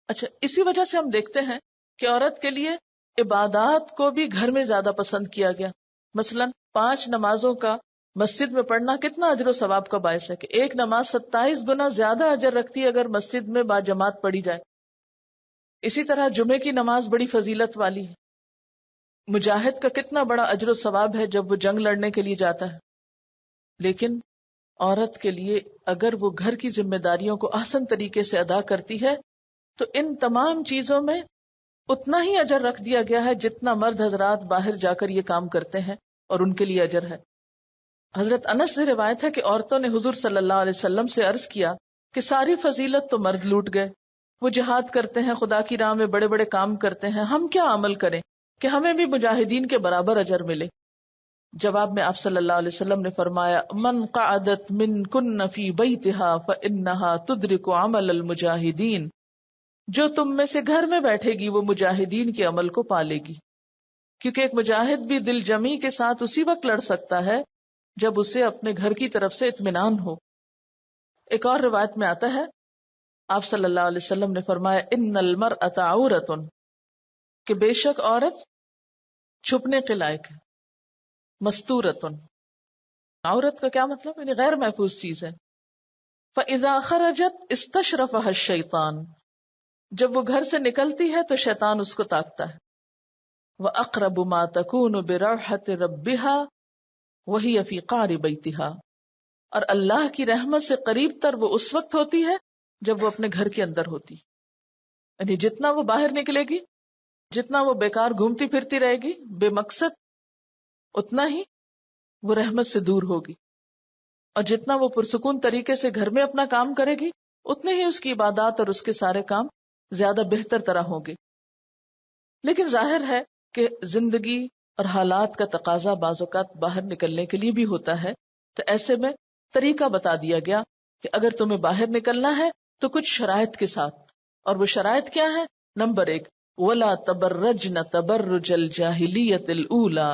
اچھا، اسی وجہ سے ہم دیکھتے ہیں کہ عورت کے لیے عبادات کو بھی گھر میں زیادہ پسند کیا گیا۔ مثلا 5 نمازوں کا مسجد میں پڑھنا کتنا اجر و ثواب کا باعث ہے کہ ایک نماز 27 گنا زیادہ اجر رکھتی ہے اگر مسجد میں با جماعت پڑھی جائے۔ اسی طرح جمعے کی نماز بڑی فضیلت والی ہے۔ مجاہد کا کتنا بڑا اجر و ثواب ہے جب وہ جنگ لڑنے کے لیے جاتا ہے۔ لیکن عورت کے لیے اگر وہ گھر کی ذمہ داریوں کو احسن طریقے سے ادا کرتی ہے تو ان تمام چیزوں میں اتنا ہی اجر رکھ دیا گیا ہے جتنا مرد حضرات باہر جا کر یہ کام کرتے ہیں، اور ان کے لیے اجر ہے۔ حضرت انس سے روایت ہے کہ عورتوں نے حضور صلی اللہ علیہ وسلم سے عرض کیا کہ ساری فضیلت تو مرد لوٹ گئے، وہ جہاد کرتے ہیں، خدا کی راہ میں بڑے بڑے کام کرتے ہیں، ہم کیا عمل کریں کہ ہمیں بھی مجاہدین کے برابر اجر ملے؟ جواب میں آپ صلی اللہ علیہ وسلم نے فرمایا، من قعدت منکن فی بیتہا فانہا تدرک عمل المجاہدین، جو تم میں سے گھر میں بیٹھے گی وہ مجاہدین کے عمل کو پالے گی، کیونکہ ایک مجاہد بھی دل جمی کے ساتھ اسی وقت لڑ سکتا ہے جب اسے اپنے گھر کی طرف سے اطمینان ہو۔ ایک اور روایت میں آتا ہے، آپ صلی اللہ علیہ وسلم نے فرمایا، ان المرأۃ عورۃ، کہ بے شک عورت چھپنے کے لائق ہے، مستورۃ، عورت کا کیا مطلب؟ یعنی غیر محفوظ چیز ہے۔ فاذا خرجت استشرفها الشیطان، جب وہ گھر سے نکلتی ہے تو شیطان اس کو تاکتا ہے۔ وَأَقْرَبُ مَا تَكُونُ بِرَوْحَةِ رَبِّهَا وَهِيَ فِي قَعْرِ بَيْتِهَا، اور اللہ کی رحمت سے قریب تر وہ اس وقت ہوتی ہے جب وہ اپنے گھر کے اندر ہوتی، یعنی جتنا وہ باہر نکلے گی، جتنا وہ بیکار گھومتی پھرتی رہے گی بے مقصد، اتنا ہی وہ رحمت سے دور ہوگی، اور جتنا وہ پرسکون طریقے سے گھر میں اپنا کام کرے گی اتنے ہی اس کی عبادات اور اس کے سارے کام زیادہ بہتر طرح ہوں گے۔ لیکن ظاہر ہے کہ زندگی اور حالات کا تقاضا بعض اوقات باہر نکلنے کے لیے بھی ہوتا ہے، تو ایسے میں طریقہ بتا دیا گیا کہ اگر تمہیں باہر نکلنا ہے تو کچھ شرائط کے ساتھ، اور وہ شرائط کیا ہیں؟ نمبر 1، وَلَا تَبَرَّجْنَ تَبَرُّجَ الْجَاهِلِيَّةِ الْأُولَى،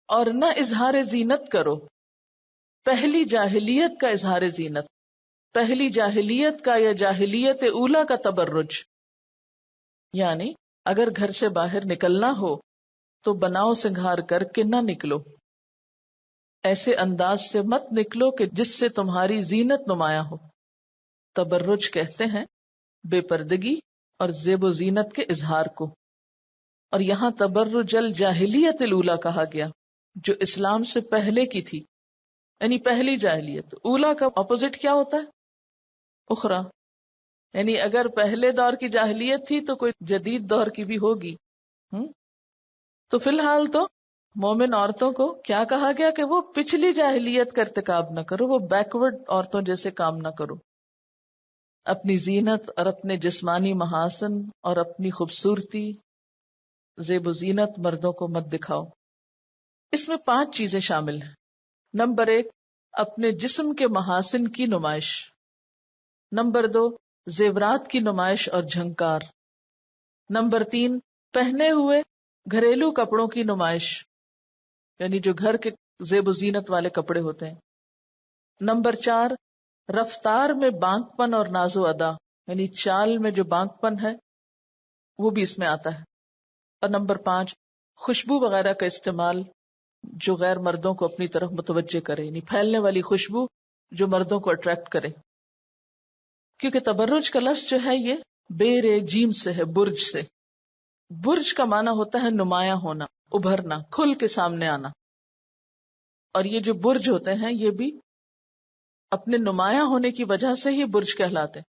اور نہ اظہار زینت کرو پہلی جاہلیت کا اظہار زینت، پہلی جاہلیت کا یا جاہلیت اولا کا تبرج، یعنی اگر گھر سے باہر نکلنا ہو تو بناؤ سنگھار کر کے نہ نکلو، ایسے انداز سے مت نکلو کہ جس سے تمہاری زینت نمایاں ہو۔ تبرج کہتے ہیں بے پردگی اور زیب و زینت کے اظہار کو، اور یہاں تبرج الجاہلیت الاولی کہا گیا جو اسلام سے پہلے کی تھی، یعنی پہلی جاہلیت۔ اولا کا اپوزٹ کیا ہوتا ہے؟ اخرى، یعنی اگر پہلے دور کی جاہلیت تھی تو کوئی جدید دور کی بھی ہوگی۔ تو فی الحال تو مومن عورتوں کو کیا کہا گیا کہ وہ پچھلی جاہلیت کا ارتکاب نہ کرو، وہ بیکورڈ عورتوں جیسے کام نہ کرو، اپنی زینت اور اپنے جسمانی محاسن اور اپنی خوبصورتی زیب و زینت مردوں کو مت دکھاؤ۔ اس میں 5 چیزیں شامل ہیں۔ نمبر 1، اپنے جسم کے محاسن کی نمائش۔ نمبر 2، زیورات کی نمائش اور جھنکار۔ نمبر 3، پہنے ہوئے گھریلو کپڑوں کی نمائش، یعنی جو گھر کے زیب و زینت والے کپڑے ہوتے ہیں۔ نمبر 4، رفتار میں بانک پن اور ناز و ادا، یعنی چال میں جو بانک پن ہے وہ بھی اس میں آتا ہے۔ اور نمبر 5، خوشبو وغیرہ کا استعمال جو غیر مردوں کو اپنی طرف متوجہ کرے، یعنی پھیلنے والی خوشبو جو مردوں کو اٹریکٹ کرے۔ کیونکہ تبرج کا لفظ جو ہے یہ بیر جیم سے ہے، برج سے۔ برج کا معنی ہوتا ہے نمایاں ہونا، ابھرنا، کھل کے سامنے آنا، اور یہ جو برج ہوتے ہیں یہ بھی اپنے نمایاں ہونے کی وجہ سے ہی برج کہلاتے ہیں۔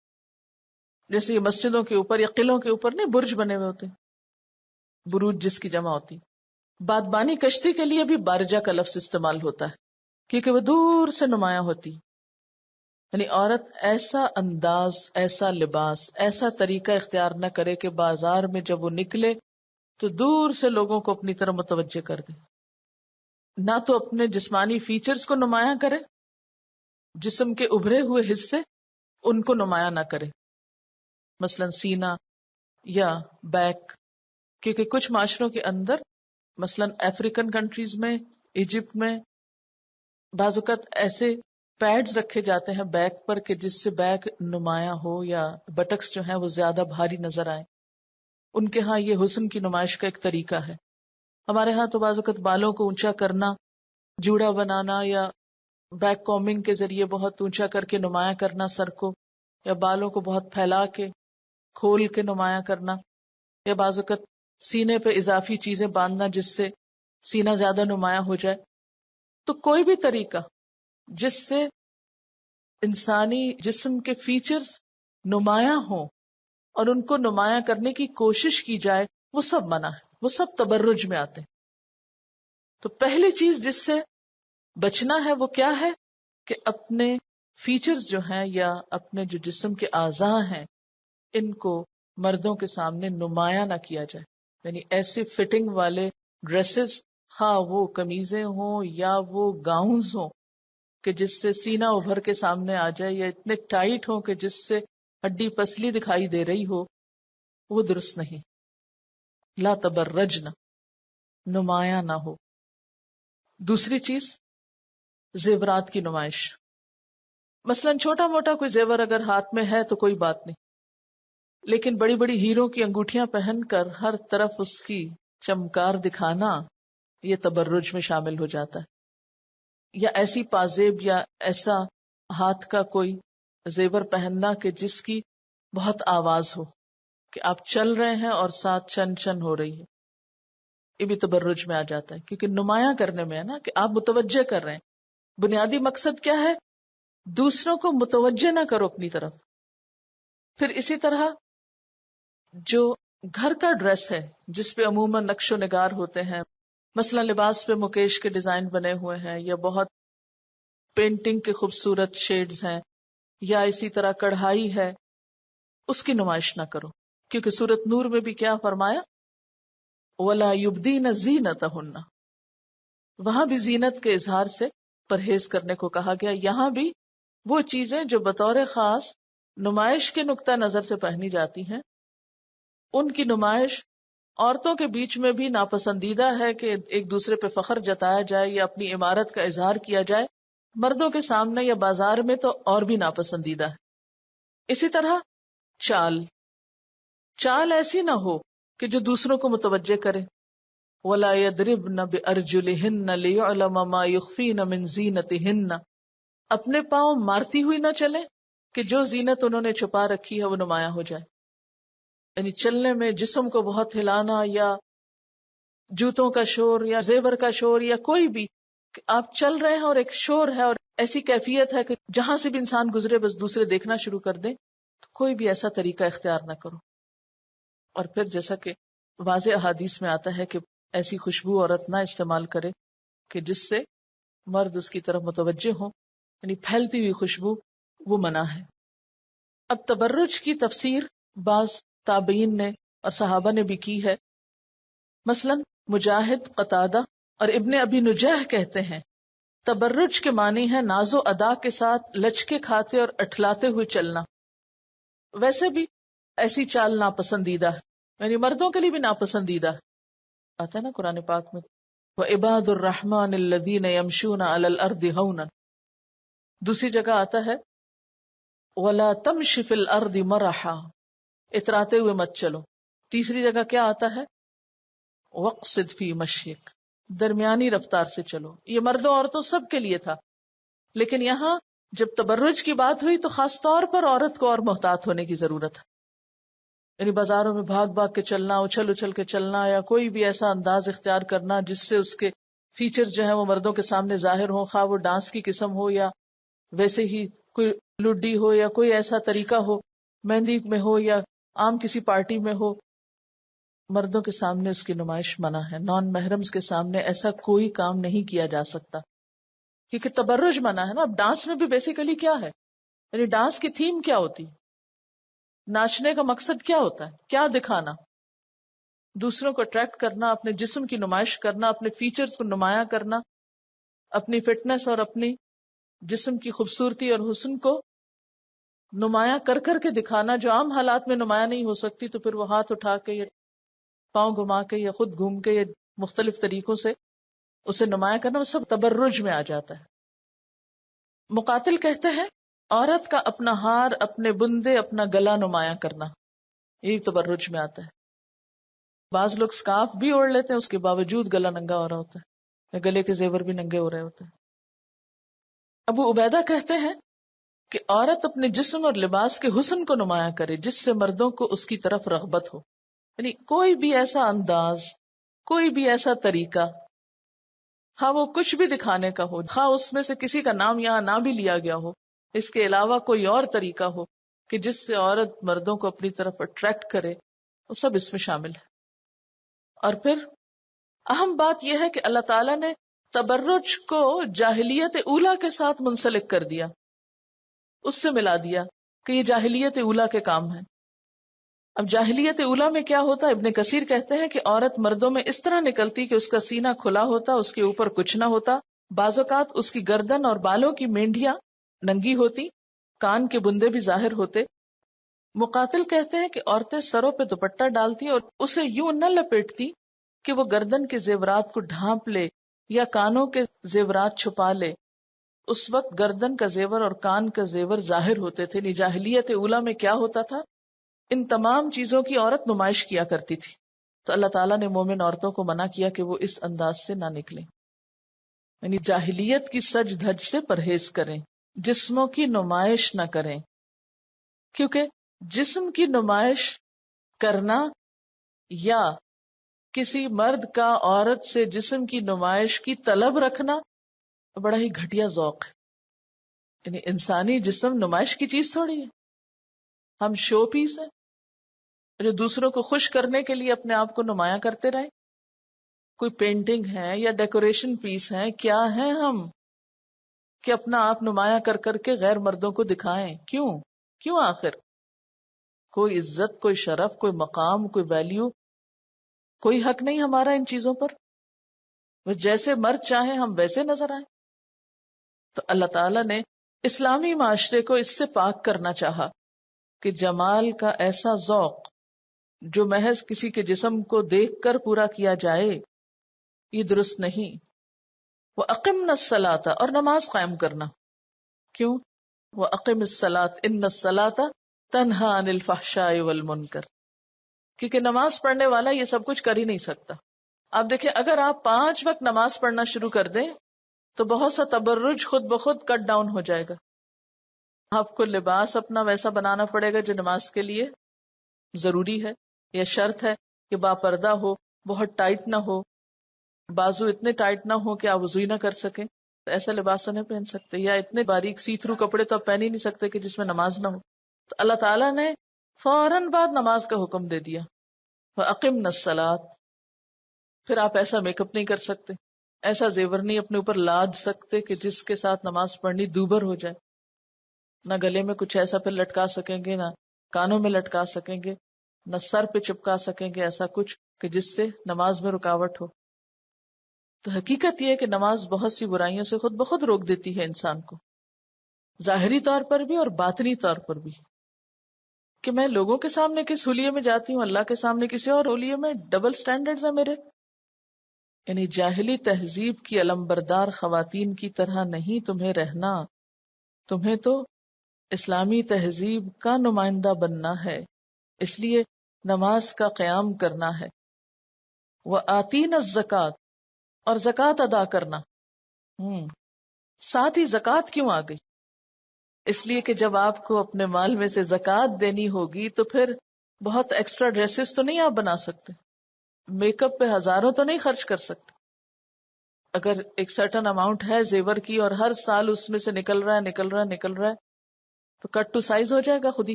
جیسے یہ مسجدوں کے اوپر یا قلعوں کے اوپر نہیں برج بنے ہوئے ہوتے، بروج جس کی جمع ہوتی۔ بادبانی کشتی کے لیے بھی بارجہ کا لفظ استعمال ہوتا ہے کیونکہ وہ دور سے نمایاں ہوتی، یعنی عورت ایسا انداز، ایسا لباس، ایسا طریقہ اختیار نہ کرے کہ بازار میں جب وہ نکلے تو دور سے لوگوں کو اپنی طرف متوجہ کر دے، نہ تو اپنے جسمانی فیچرز کو نمایاں کرے، جسم کے ابھرے ہوئے حصے ان کو نمایاں نہ کرے، مثلا سینہ یا بیک، کیونکہ کچھ معاشروں کے اندر مثلا افریقن کنٹریز میں ایجپٹ میں بعض اوقات ایسے پیڈز رکھے جاتے ہیں بیک پر کہ جس سے بیک نمایاں ہو یا بٹکس جو ہیں وہ زیادہ بھاری نظر آئے. ان کے ہاں یہ حسن کی نمائش کا ایک طریقہ ہے. ہمارے ہاں تو بعض اوقات بالوں کو اونچا کرنا، جوڑا بنانا یا بیک کومنگ کے ذریعے بہت اونچا کر کے نمایاں کرنا سر کو، یا بالوں کو بہت پھیلا کے کھول کے نمایاں کرنا، یا بعض اوقات سینے پہ اضافی چیزیں باندھنا جس سے سینہ زیادہ نمایاں ہو جائے. تو کوئی بھی طریقہ جس سے انسانی جسم کے فیچرز نمایاں ہوں اور ان کو نمایاں کرنے کی کوشش کی جائے، وہ سب منع ہے، وہ سب تبرج میں آتے ہیں. تو پہلی چیز جس سے بچنا ہے وہ کیا ہے کہ اپنے فیچرز جو ہیں یا اپنے جو جسم کے اعضاء ہیں ان کو مردوں کے سامنے نمایاں نہ کیا جائے. یعنی ایسے فٹنگ والے ڈریسز، خواہ وہ قمیضیں ہوں یا وہ گاؤنز ہوں کہ جس سے سینہ ابھر کے سامنے آ جائے، یا اتنے ٹائٹ ہوں کہ جس سے ہڈی پسلی دکھائی دے رہی ہو، وہ درست نہیں. لا تبرجنا، نمایاں نہ ہو. دوسری چیز زیورات کی نمائش. مثلاً چھوٹا موٹا کوئی زیور اگر ہاتھ میں ہے تو کوئی بات نہیں، لیکن بڑی بڑی ہیروں کی انگوٹھیاں پہن کر ہر طرف اس کی چمکار دکھانا، یہ تبرج میں شامل ہو جاتا ہے. یا ایسی پازیب یا ایسا ہاتھ کا کوئی زیور پہننا کہ جس کی بہت آواز ہو، کہ آپ چل رہے ہیں اور ساتھ چن چن ہو رہی ہے، یہ بھی تبرج میں آ جاتا ہے، کیونکہ نمایاں کرنے میں ہے نا کہ آپ متوجہ کر رہے ہیں. بنیادی مقصد کیا ہے؟ دوسروں کو متوجہ نہ کرو اپنی طرف. پھر اسی طرح جو گھر کا ڈریس ہے جس پہ عموماً نقش و نگار ہوتے ہیں، مثلا لباس پہ مکیش کے ڈیزائن بنے ہوئے ہیں یا بہت پینٹنگ کے خوبصورت شیڈز ہیں یا اسی طرح کڑھائی ہے، اس کی نمائش نہ کرو. کیونکہ سورۃ نور میں بھی کیا فرمایا؟ وَلَا يُبْدِينَ زِينَتَهُنَّ، وہاں بھی زینت کے اظہار سے پرہیز کرنے کو کہا گیا. یہاں بھی وہ چیزیں جو بطور خاص نمائش کے نقطہ نظر سے پہنی جاتی ہیں، ان کی نمائش عورتوں کے بیچ میں بھی ناپسندیدہ ہے کہ ایک دوسرے پہ فخر جتایا جائے یا اپنی عمارت کا اظہار کیا جائے. مردوں کے سامنے یا بازار میں تو اور بھی ناپسندیدہ ہے. اسی طرح چال ایسی نہ ہو کہ جو دوسروں کو متوجہ کرے. وَلَا يَضْرِبْنَ بِأَرْجُلِهِنَّ لِيُعْلَمَ مَا يُخْفِينَ مِنْ زِينَتِهِنَّ، اپنے پاؤں مارتی ہوئی نہ چلے کہ جو زینت انہوں نے چھپا رکھی ہے وہ نمایاں ہو جائے. یعنی چلنے میں جسم کو بہت ہلانا یا جوتوں کا شور یا زیور کا شور یا کوئی بھی، کہ آپ چل رہے ہیں اور ایک شور ہے اور ایسی کیفیت ہے کہ جہاں سے بھی انسان گزرے بس دوسرے دیکھنا شروع کر دیں، تو کوئی بھی ایسا طریقہ اختیار نہ کرو. اور پھر جیسا کہ واضح احادیث میں آتا ہے کہ ایسی خوشبو عورت نہ استعمال کرے کہ جس سے مرد اس کی طرف متوجہ ہوں، یعنی پھیلتی ہوئی خوشبو، وہ منع ہے. اب تبرج کی تفسیر بعض تابعین نے اور صحابہ نے بھی کی ہے. مثلا مجاہد، قتادہ اور ابن ابی نجیح کہتے ہیں تبرج کے معنی ہے ناز و ادا کے ساتھ لچکے کھاتے اور اٹھلاتے ہوئے چلنا. ویسے بھی ایسی چال ناپسندیدہ ہے، یعنی مردوں کے لیے بھی ناپسندیدہ ہے. آتا ہے نا قرآن پاک میں وَعِبَادُ الرَّحْمَنِ الَّذِينَ يَمْشُونَ عَلَى الْأَرْضِ هَوْنًا. دوسری جگہ آتا ہے وَلَا تَمْشِ فِي الْأَرْضِ مَرَحًا، اتراتے ہوئے مت چلو. تیسری جگہ کیا آتا ہے؟ وَاقْصِدْ فِي مَشْيِكَ، درمیانی رفتار سے چلو. یہ مردوں عورتوں سب کے لیے تھا، لیکن یہاں جب تبرج کی بات ہوئی تو خاص طور پر عورت کو اور محتاط ہونے کی ضرورت ہے. یعنی بازاروں میں بھاگ بھاگ کے چلنا، اچھل اچھل کے چلنا، یا کوئی بھی ایسا انداز اختیار کرنا جس سے اس کے فیچرز جو ہیں وہ مردوں کے سامنے ظاہر ہوں، خواہ وہ ڈانس کی قسم ہو یا ویسے ہی کوئی لڈی ہو یا کوئی ایسا طریقہ ہو، مہندی میں ہو یا عام کسی پارٹی میں ہو، مردوں کے سامنے اس کی نمائش منع ہے. نان محرمز کے سامنے ایسا کوئی کام نہیں کیا جا سکتا کیونکہ تبرج منع ہے نا. اب ڈانس میں بھی بیسیکلی کیا ہے، یعنی ڈانس کی تھیم کیا ہوتی، ناچنے کا مقصد کیا ہوتا ہے، کیا دکھانا، دوسروں کو اٹریکٹ کرنا، اپنے جسم کی نمائش کرنا، اپنے فیچرز کو نمایاں کرنا، اپنی فٹنس اور اپنی جسم کی خوبصورتی اور حسن کو نمایاں کر کر کے دکھانا جو عام حالات میں نمایاں نہیں ہو سکتی. تو پھر وہ ہاتھ اٹھا کے یا پاؤں گھما کے یا خود گھوم کے یا مختلف طریقوں سے اسے نمایاں کرنا، وہ سب تبرج میں آ جاتا ہے. مقاتل کہتے ہیں عورت کا اپنا ہار، اپنے بندے، اپنا گلا نمایاں کرنا، یہی تبرج میں آتا ہے. بعض لوگ سکارف بھی اوڑھ لیتے ہیں، اس کے باوجود گلا ننگا ہو رہا ہوتا ہے، یا گلے کے زیور بھی ننگے ہو رہے ہوتے ہیں. ابو عبیدہ کہتے ہیں کہ عورت اپنے جسم اور لباس کے حسن کو نمایاں کرے جس سے مردوں کو اس کی طرف رغبت ہو. یعنی کوئی بھی ایسا انداز، کوئی بھی ایسا طریقہ، خواہ وہ کچھ بھی دکھانے کا ہو، خواہ اس میں سے کسی کا نام یہاں نہ بھی لیا گیا ہو، اس کے علاوہ کوئی اور طریقہ ہو کہ جس سے عورت مردوں کو اپنی طرف اٹریکٹ کرے، وہ سب اس میں شامل ہے. اور پھر اہم بات یہ ہے کہ اللہ تعالیٰ نے تبرج کو جاہلیت اولیٰ کے ساتھ منسلک کر دیا، اس سے ملا دیا کہ یہ جاہلیت اولیٰ کے کام ہیں. اب جاہلیت اولیٰ میں کیا ہوتا ہے؟ ابن کثیر کہتے ہیں کہ عورت مردوں میں اس طرح نکلتی کہ اس کا سینہ کھلا ہوتا، اس کے اوپر کچھ نہ ہوتا، بعض اوقات اس کی گردن اور بالوں کی مینڈیاں ننگی ہوتی، کان کے بندے بھی ظاہر ہوتے. مقاتل کہتے ہیں کہ عورتیں سروں پہ دوپٹہ ڈالتی اور اسے یوں نہ لپیٹتی کہ وہ گردن کے زیورات کو ڈھانپ لے یا کانوں کے زیورات چھپا لے. اس وقت گردن کا زیور اور کان کا زیور ظاہر ہوتے تھے. جاہلیت اولیٰ میں کیا ہوتا تھا؟ ان تمام چیزوں کی عورت نمائش کیا کرتی تھی. تو اللہ تعالیٰ نے مومن عورتوں کو منع کیا کہ وہ اس انداز سے نہ نکلیں، یعنی جاہلیت کی سج دھج سے پرہیز کریں، جسموں کی نمائش نہ کریں. کیونکہ جسم کی نمائش کرنا یا کسی مرد کا عورت سے جسم کی نمائش کی طلب رکھنا بڑا ہی گھٹیا ذوق ہے. یعنی انسانی جسم نمائش کی چیز تھوڑی ہے، ہم شو پیس ہیں جو دوسروں کو خوش کرنے کے لیے اپنے آپ کو نمایاں کرتے رہیں. کوئی پینٹنگ ہے یا ڈیکوریشن پیس ہے، کیا ہیں ہم کہ اپنا آپ نمایاں کر کر کے غیر مردوں کو دکھائیں؟ کیوں آخر؟ کوئی عزت، کوئی شرف، کوئی مقام، کوئی ویلیو، کوئی حق نہیں ہمارا ان چیزوں پر. وہ جیسے مرد چاہیں ہم ویسے نظر آئیں. تو اللہ تعالیٰ نے اسلامی معاشرے کو اس سے پاک کرنا چاہا کہ جمال کا ایسا ذوق جو محض کسی کے جسم کو دیکھ کر پورا کیا جائے، یہ درست نہیں. وَأَقِمْنَا الصَّلَاةَ، اور نماز قائم کرنا. کیوں؟ وَأَقِمِ الصَّلَاةَ إِنَّ الصَّلَاةَ تَنْهَىٰ عَنِ الْفَحْشَاءِ وَالْمُنْكَرِ. کیونکہ نماز پڑھنے والا یہ سب کچھ کر ہی نہیں سکتا. آپ دیکھیں، اگر آپ 5 وقت نماز پڑھنا شروع کر دیں تو بہت سا تبرج خود بخود کٹ ڈاؤن ہو جائے گا. آپ کو لباس اپنا ویسا بنانا پڑے گا جو نماز کے لیے ضروری ہے یا شرط ہے کہ باپردہ ہو، بہت ٹائٹ نہ ہو، بازو اتنے ٹائٹ نہ ہو کہ آپ وضو ہی نہ کر سکیں، تو ایسا لباس تو نہیں پہن سکتے. یا اتنے باریک سی تھرو کپڑے تو آپ پہن ہی نہیں سکتے کہ جس میں نماز نہ ہو. تو اللہ تعالیٰ نے فوراً بعد نماز کا حکم دے دیا، وَأَقِمْنَا الصَّلَاةَ. پھر آپ ایسا میک اپ نہیں کر سکتے، ایسا زیور نہیں اپنے اوپر لاد سکتے کہ جس کے ساتھ نماز پڑھنی دوبر ہو جائے. نہ گلے میں کچھ ایسا پھر لٹکا سکیں گے، نہ کانوں میں لٹکا سکیں گے، نہ سر پہ چپکا سکیں گے ایسا کچھ کہ جس سے نماز میں رکاوٹ ہو. تو حقیقت یہ ہے کہ نماز بہت سی برائیوں سے خود بخود روک دیتی ہے انسان کو، ظاہری طور پر بھی اور باطنی طور پر بھی. کہ میں لوگوں کے سامنے کس حلیے میں جاتی ہوں، اللہ کے سامنے کسی اور حلیے میں، ڈبل سٹینڈرڈز ہیں میرے. یعنی جاہلی تہذیب کی علمبردار خواتین کی طرح نہیں تمہیں رہنا، تمہیں تو اسلامی تہذیب کا نمائندہ بننا ہے. اس لیے نماز کا قیام کرنا ہے. وَآتِينَ الزَّكَاةَ، اور زکوٰۃ ادا کرنا. ساتھ ہی زکوٰۃ کیوں آ گئی؟ اس لیے کہ جب آپ کو اپنے مال میں سے زکوٰۃ دینی ہوگی تو پھر بہت ایکسٹرا ڈریسز تو نہیں آپ بنا سکتے، میک اپ پہ ہزاروں تو نہیں خرچ کر سکتے. اگر ایک سرٹن اماؤنٹ ہے زیور کی اور ہر سال اس میں سے نکل رہا ہے تو کٹ ٹو سائز ہو جائے گا خود ہی.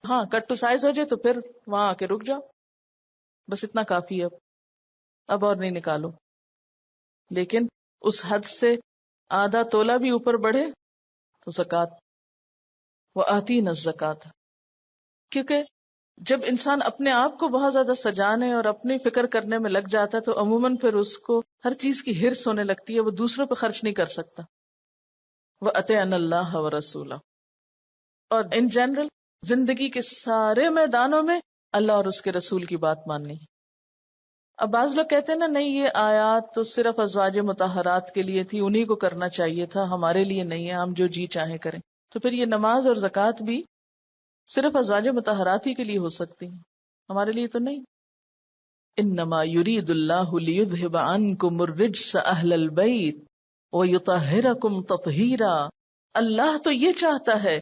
ہاں، کٹ ٹو سائز ہو جائے تو پھر وہاں آ کے رک جاؤ، بس اتنا کافی ہے، اب اور نہیں نکالو. لیکن اس حد سے آدھا تولہ بھی اوپر بڑھے تو زکوٰۃ. وَآتِينَ الزَّكَاةَ، کیونکہ جب انسان اپنے آپ کو بہت زیادہ سجانے اور اپنی فکر کرنے میں لگ جاتا ہے تو عموماً پھر اس کو ہر چیز کی ہرس ہونے لگتی ہے، وہ دوسروں پہ خرچ نہیں کر سکتا. وَأَطِیعْنَا اللَّهَ وَرَسُولَهُ، اور ان جنرل زندگی کے سارے میدانوں میں اللہ اور اس کے رسول کی بات ماننی. اب بعض لوگ کہتے ہیں نا نہیں یہ آیات تو صرف ازواج مطہرات کے لیے تھی، انہی کو کرنا چاہیے تھا، ہمارے لیے نہیں ہے، ہم جو جی چاہیں کریں. تو پھر یہ نماز اور زکوٰۃ بھی صرف ازواج مطہرات ہی کے لیے ہو سکتی ہیں، ہمارے لیے تو نہیں. انما یرید اللہ لیذھب عنکم الرجس اہل البیت ویطہرکم تطہیرا. اللہ تو یہ چاہتا ہے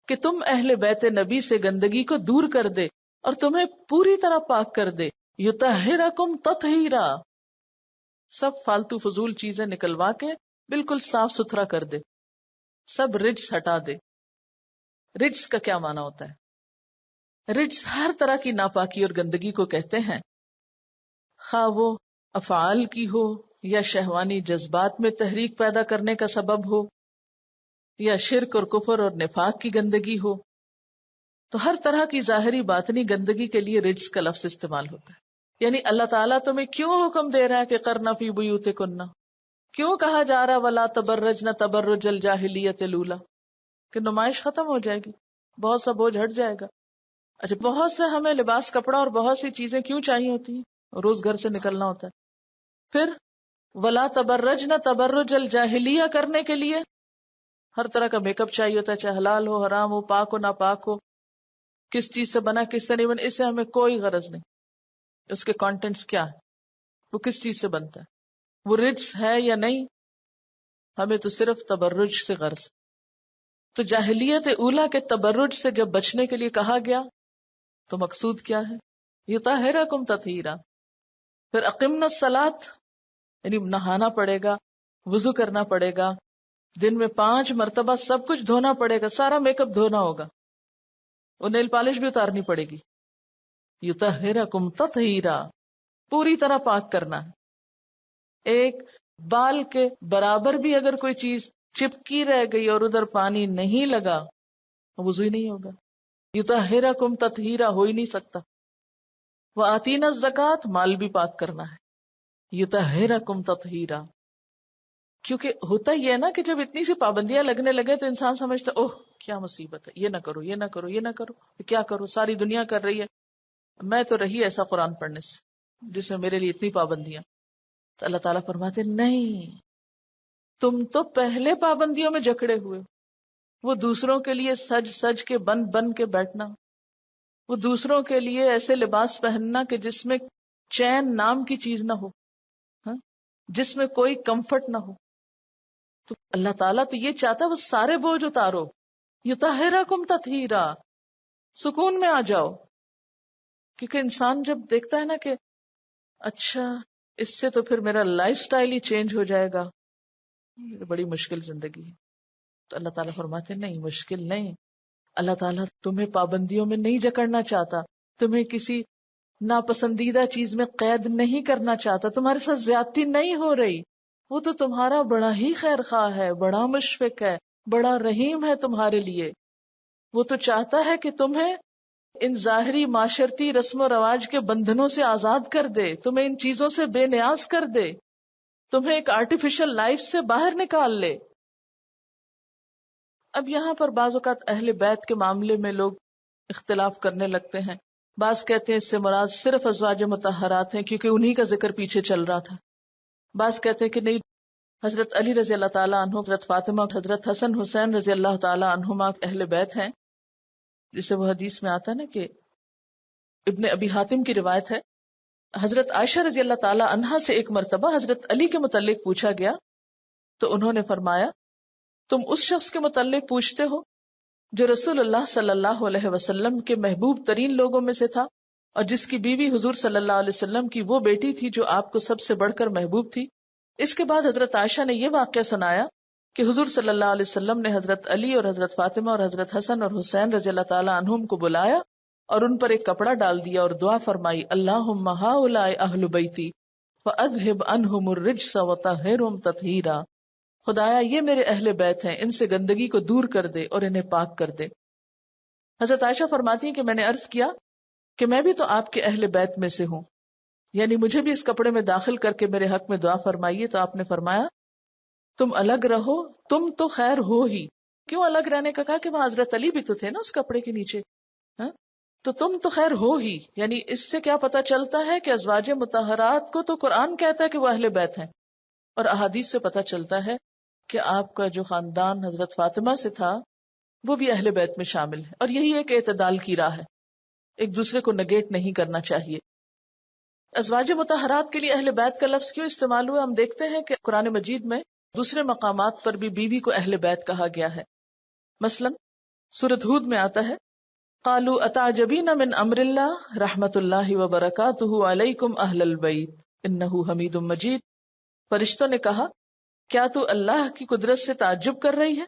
کہ تم اہل بیت نبی سے گندگی کو دور کر دے اور تمہیں پوری طرح پاک کر دے. یطہرکم تطہیرا، سب فالتو فضول چیزیں نکلوا کے بالکل صاف ستھرا کر دے، سب رجس ہٹا دے. رجس کا کیا معنی ہوتا ہے؟ رجس ہر طرح کی ناپاکی اور گندگی کو کہتے ہیں، خواہ وہ افعال کی ہو یا شہوانی جذبات میں تحریک پیدا کرنے کا سبب ہو یا شرک اور کفر اور نفاق کی گندگی ہو. تو ہر طرح کی ظاہری باطنی گندگی کے لیے رجس کا لفظ استعمال ہوتا ہے. یعنی اللہ تعالیٰ تمہیں کیوں حکم دے رہا ہے کہ قرن فی بیوتکن، کیوں کہا جا رہا ولا تبرجن تبرج الجاہلیت الاولی، کہ نمائش ختم ہو جائے گی، بہت سا بوجھ ہٹ جائے گا. اچھا بہت سے ہمیں لباس کپڑا اور بہت سی چیزیں کیوں چاہیے ہوتی ہیں، روز گھر سے نکلنا ہوتا ہے. پھر ولا تبرجن تبرج الجاہلیہ کرنے کے لیے ہر طرح کا میک اپ چاہیے ہوتا ہے، چاہے حلال ہو حرام ہو پاک ہو ناپاک ہو، کس چیز سے بنا کس سے نہیں بنا، اس سے ہمیں کوئی غرض نہیں. اس کے کانٹینٹس کیا ہے، وہ کس چیز سے بنتا ہے، وہ رجس ہے یا نہیں، ہمیں تو صرف تبرج سے غرض. تو جاہلیت اولا کے تبرج سے جب بچنے کے لیے کہا گیا تو مقصود کیا ہے، یطہرکم تطہیرا. پھر اقمنا الصلاۃ، یعنی نہانا پڑے گا، وضو کرنا پڑے گا، دن میں 5 مرتبہ سب کچھ دھونا پڑے گا، سارا میک اپ دھونا ہوگا، اور نیل پالش بھی اتارنی پڑے گی. یطہرکم تطہیرا، پوری طرح پاک کرنا ہے. ایک بال کے برابر بھی اگر کوئی چیز چپکی رہ گئی اور ادھر پانی نہیں لگا، وضو ہی نہیں ہوگا. یطہرکم تطہیرا ہو ہی نہیں سکتا. وآتینا الزکوٰۃ، مال بھی پاک کرنا ہے. یطہرکم تطہیرا، کیونکہ ہوتا یہ ہے نا کہ جب اتنی سی پابندیاں لگنے لگے تو انسان سمجھتا اوہ کیا مصیبت ہے، یہ نہ کرو یہ نہ کرو یہ نہ کرو، کیا کرو، ساری دنیا کر رہی ہے، میں تو رہی ایسا قرآن پڑھنے سے جس میں میرے لیے اتنی پابندیاں. تو اللہ تعالیٰ فرماتے نہیں، تم تو پہلے پابندیوں میں جکڑے ہوئے. وہ دوسروں کے لیے سج سج کے بن بن کے بیٹھنا، وہ دوسروں کے لیے ایسے لباس پہننا کہ جس میں چین نام کی چیز نہ ہو، ہاں؟ جس میں کوئی کمفرٹ نہ ہو. تو اللہ تعالیٰ تو یہ چاہتا ہے وہ سارے بوجھ اتارو. یطہرکم تطہیرا، سکون میں آ جاؤ. کیونکہ انسان جب دیکھتا ہے نا کہ اچھا اس سے تو پھر میرا لائف سٹائل ہی چینج ہو جائے گا، بڑی مشکل زندگی ہے. تو اللہ تعالیٰ فرماتے نہیں، مشکل نہیں. اللہ تعالیٰ تمہیں پابندیوں میں نہیں جکڑنا چاہتا، تمہیں کسی ناپسندیدہ چیز میں قید نہیں کرنا چاہتا، تمہارے ساتھ زیادتی نہیں ہو رہی. وہ تو تمہارا بڑا ہی خیر خواہ ہے، بڑا مشفق ہے، بڑا رحیم ہے تمہارے لیے. وہ تو چاہتا ہے کہ تمہیں ان ظاہری معاشرتی رسم و رواج کے بندھنوں سے آزاد کر دے، تمہیں ان چیزوں سے بے نیاز کر دے، تمہیں ایک آرٹیفیشل لائف سے باہر نکال لے. اب یہاں پر بعض اوقات اہل بیت کے معاملے میں لوگ اختلاف کرنے لگتے ہیں. بعض کہتے ہیں اس سے مراد صرف ازواج مطہرات ہیں کیونکہ انہی کا ذکر پیچھے چل رہا تھا. بعض کہتے ہیں کہ نہیں، حضرت علی رضی اللہ تعالیٰ عنہ، حضرت فاطمہ، حضرت حسن حسین رضی اللہ تعالیٰ عنہما اہل بیت ہیں. جسے وہ حدیث میں آتا ہے نا کہ ابن ابی حاتم کی روایت ہے، حضرت عائشہ رضی اللہ تعالیٰ عنہا سے ایک مرتبہ حضرت علی کے متعلق پوچھا گیا تو انہوں نے فرمایا تم اس شخص کے متعلق پوچھتے ہو جو رسول اللہ صلی اللہ علیہ وسلم کے محبوب ترین لوگوں میں سے تھا اور جس کی بیوی حضور صلی اللہ علیہ وسلم کی وہ بیٹی تھی جو آپ کو سب سے بڑھ کر محبوب تھی. اس کے بعد حضرت عائشہ نے یہ واقعہ سنایا کہ حضور صلی اللہ علیہ وسلم نے حضرت علی اور حضرت فاطمہ اور حضرت حسن اور حسین رضی اللہ تعالیٰ عنہم کو بلایا اور ان پر ایک کپڑا ڈال دیا اور دعا فرمائی، اللہم ہؤلاء اہل بیتی فاذھب عنہم الرجس وطہرہم تطہیرا. خدایا یہ میرے اہل بیت ہیں، ان سے گندگی کو دور کر دے اور انہیں پاک کر دے. حضرت عائشہ فرماتی ہیں کہ میں نے عرض کیا کہ میں بھی تو آپ کے اہل بیت میں سے ہوں، یعنی مجھے بھی اس کپڑے میں داخل کر کے میرے حق میں دعا فرمائیے. تو آپ نے فرمایا تم الگ رہو، تم تو خیر ہو ہی. کیوں الگ رہنے کا کہا؟ کہ وہاں حضرت علی بھی تو تھے نا اس کپڑے کے نیچے. تو تم تو خیر ہو ہی، یعنی اس سے کیا پتا چلتا ہے کہ ازواج مطہرات کو تو قرآن کہتا ہے کہ وہ اہل بیت ہیں، اور احادیث سے پتا چلتا ہے کہ آپ کا جو خاندان حضرت فاطمہ سے تھا وہ بھی اہل بیت میں شامل ہے، اور یہی ایک اعتدال کی راہ ہے، ایک دوسرے کو نگیٹ نہیں کرنا چاہیے۔ ازواج مطہرات کے لیے اہل بیت کا لفظ کیوں استعمال ہوا؟ ہم دیکھتے ہیں کہ قرآن مجید میں دوسرے مقامات پر بھی بیوی کو اہل بیت کہا گیا ہے۔ مثلا سورۃ ہود میں آتا ہے قالوا اتعجبین من امر اللہ رحمت اللہ وبرکاتہ علیکم اہل البیت انہ حمید مجید۔ فرشتوں نے کہا کیا تو اللہ کی قدرت سے تعجب کر رہی ہے؟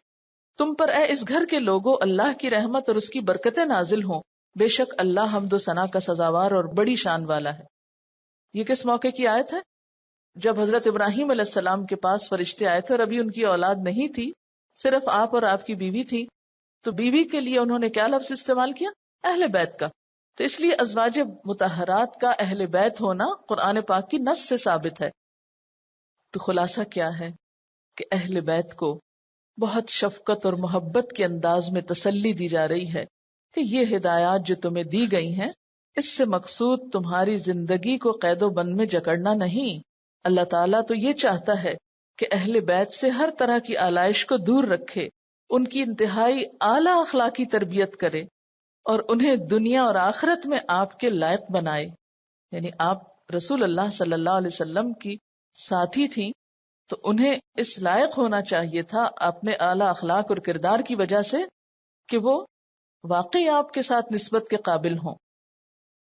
تم پر اے اس گھر کے لوگوں اللہ کی رحمت اور اس کی برکتیں نازل ہوں، بے شک اللہ حمد و ثنا کا سزاوار اور بڑی شان والا ہے۔ یہ کس موقع کی آیت ہے؟ جب حضرت ابراہیم علیہ السلام کے پاس فرشتے آئے تھے اور ابھی ان کی اولاد نہیں تھی، صرف آپ اور آپ کی بیوی تھی، تو بیوی کے لیے انہوں نے کیا لفظ استعمال کیا؟ اہل بیت کا۔ تو اس لیے ازواج مطہرات کا اہل بیت ہونا قرآن پاک کی نص سے ثابت ہے۔ تو خلاصہ کیا ہے کہ اہل بیت کو بہت شفقت اور محبت کے انداز میں تسلی دی جا رہی ہے کہ یہ ہدایات جو تمہیں دی گئی ہیں، اس سے مقصود تمہاری زندگی کو قید و بند میں جکڑنا نہیں۔ اللہ تعالیٰ تو یہ چاہتا ہے کہ اہل بیت سے ہر طرح کی آلائش کو دور رکھے، ان کی انتہائی اعلیٰ اخلاقی تربیت کرے اور انہیں دنیا اور آخرت میں آپ کے لائق بنائے۔ یعنی آپ رسول اللہ صلی اللہ علیہ وسلم کی ساتھی تھیں، تو انہیں اس لائق ہونا چاہیے تھا اپنے اعلیٰ اخلاق اور کردار کی وجہ سے کہ وہ واقعی آپ کے ساتھ نسبت کے قابل ہوں۔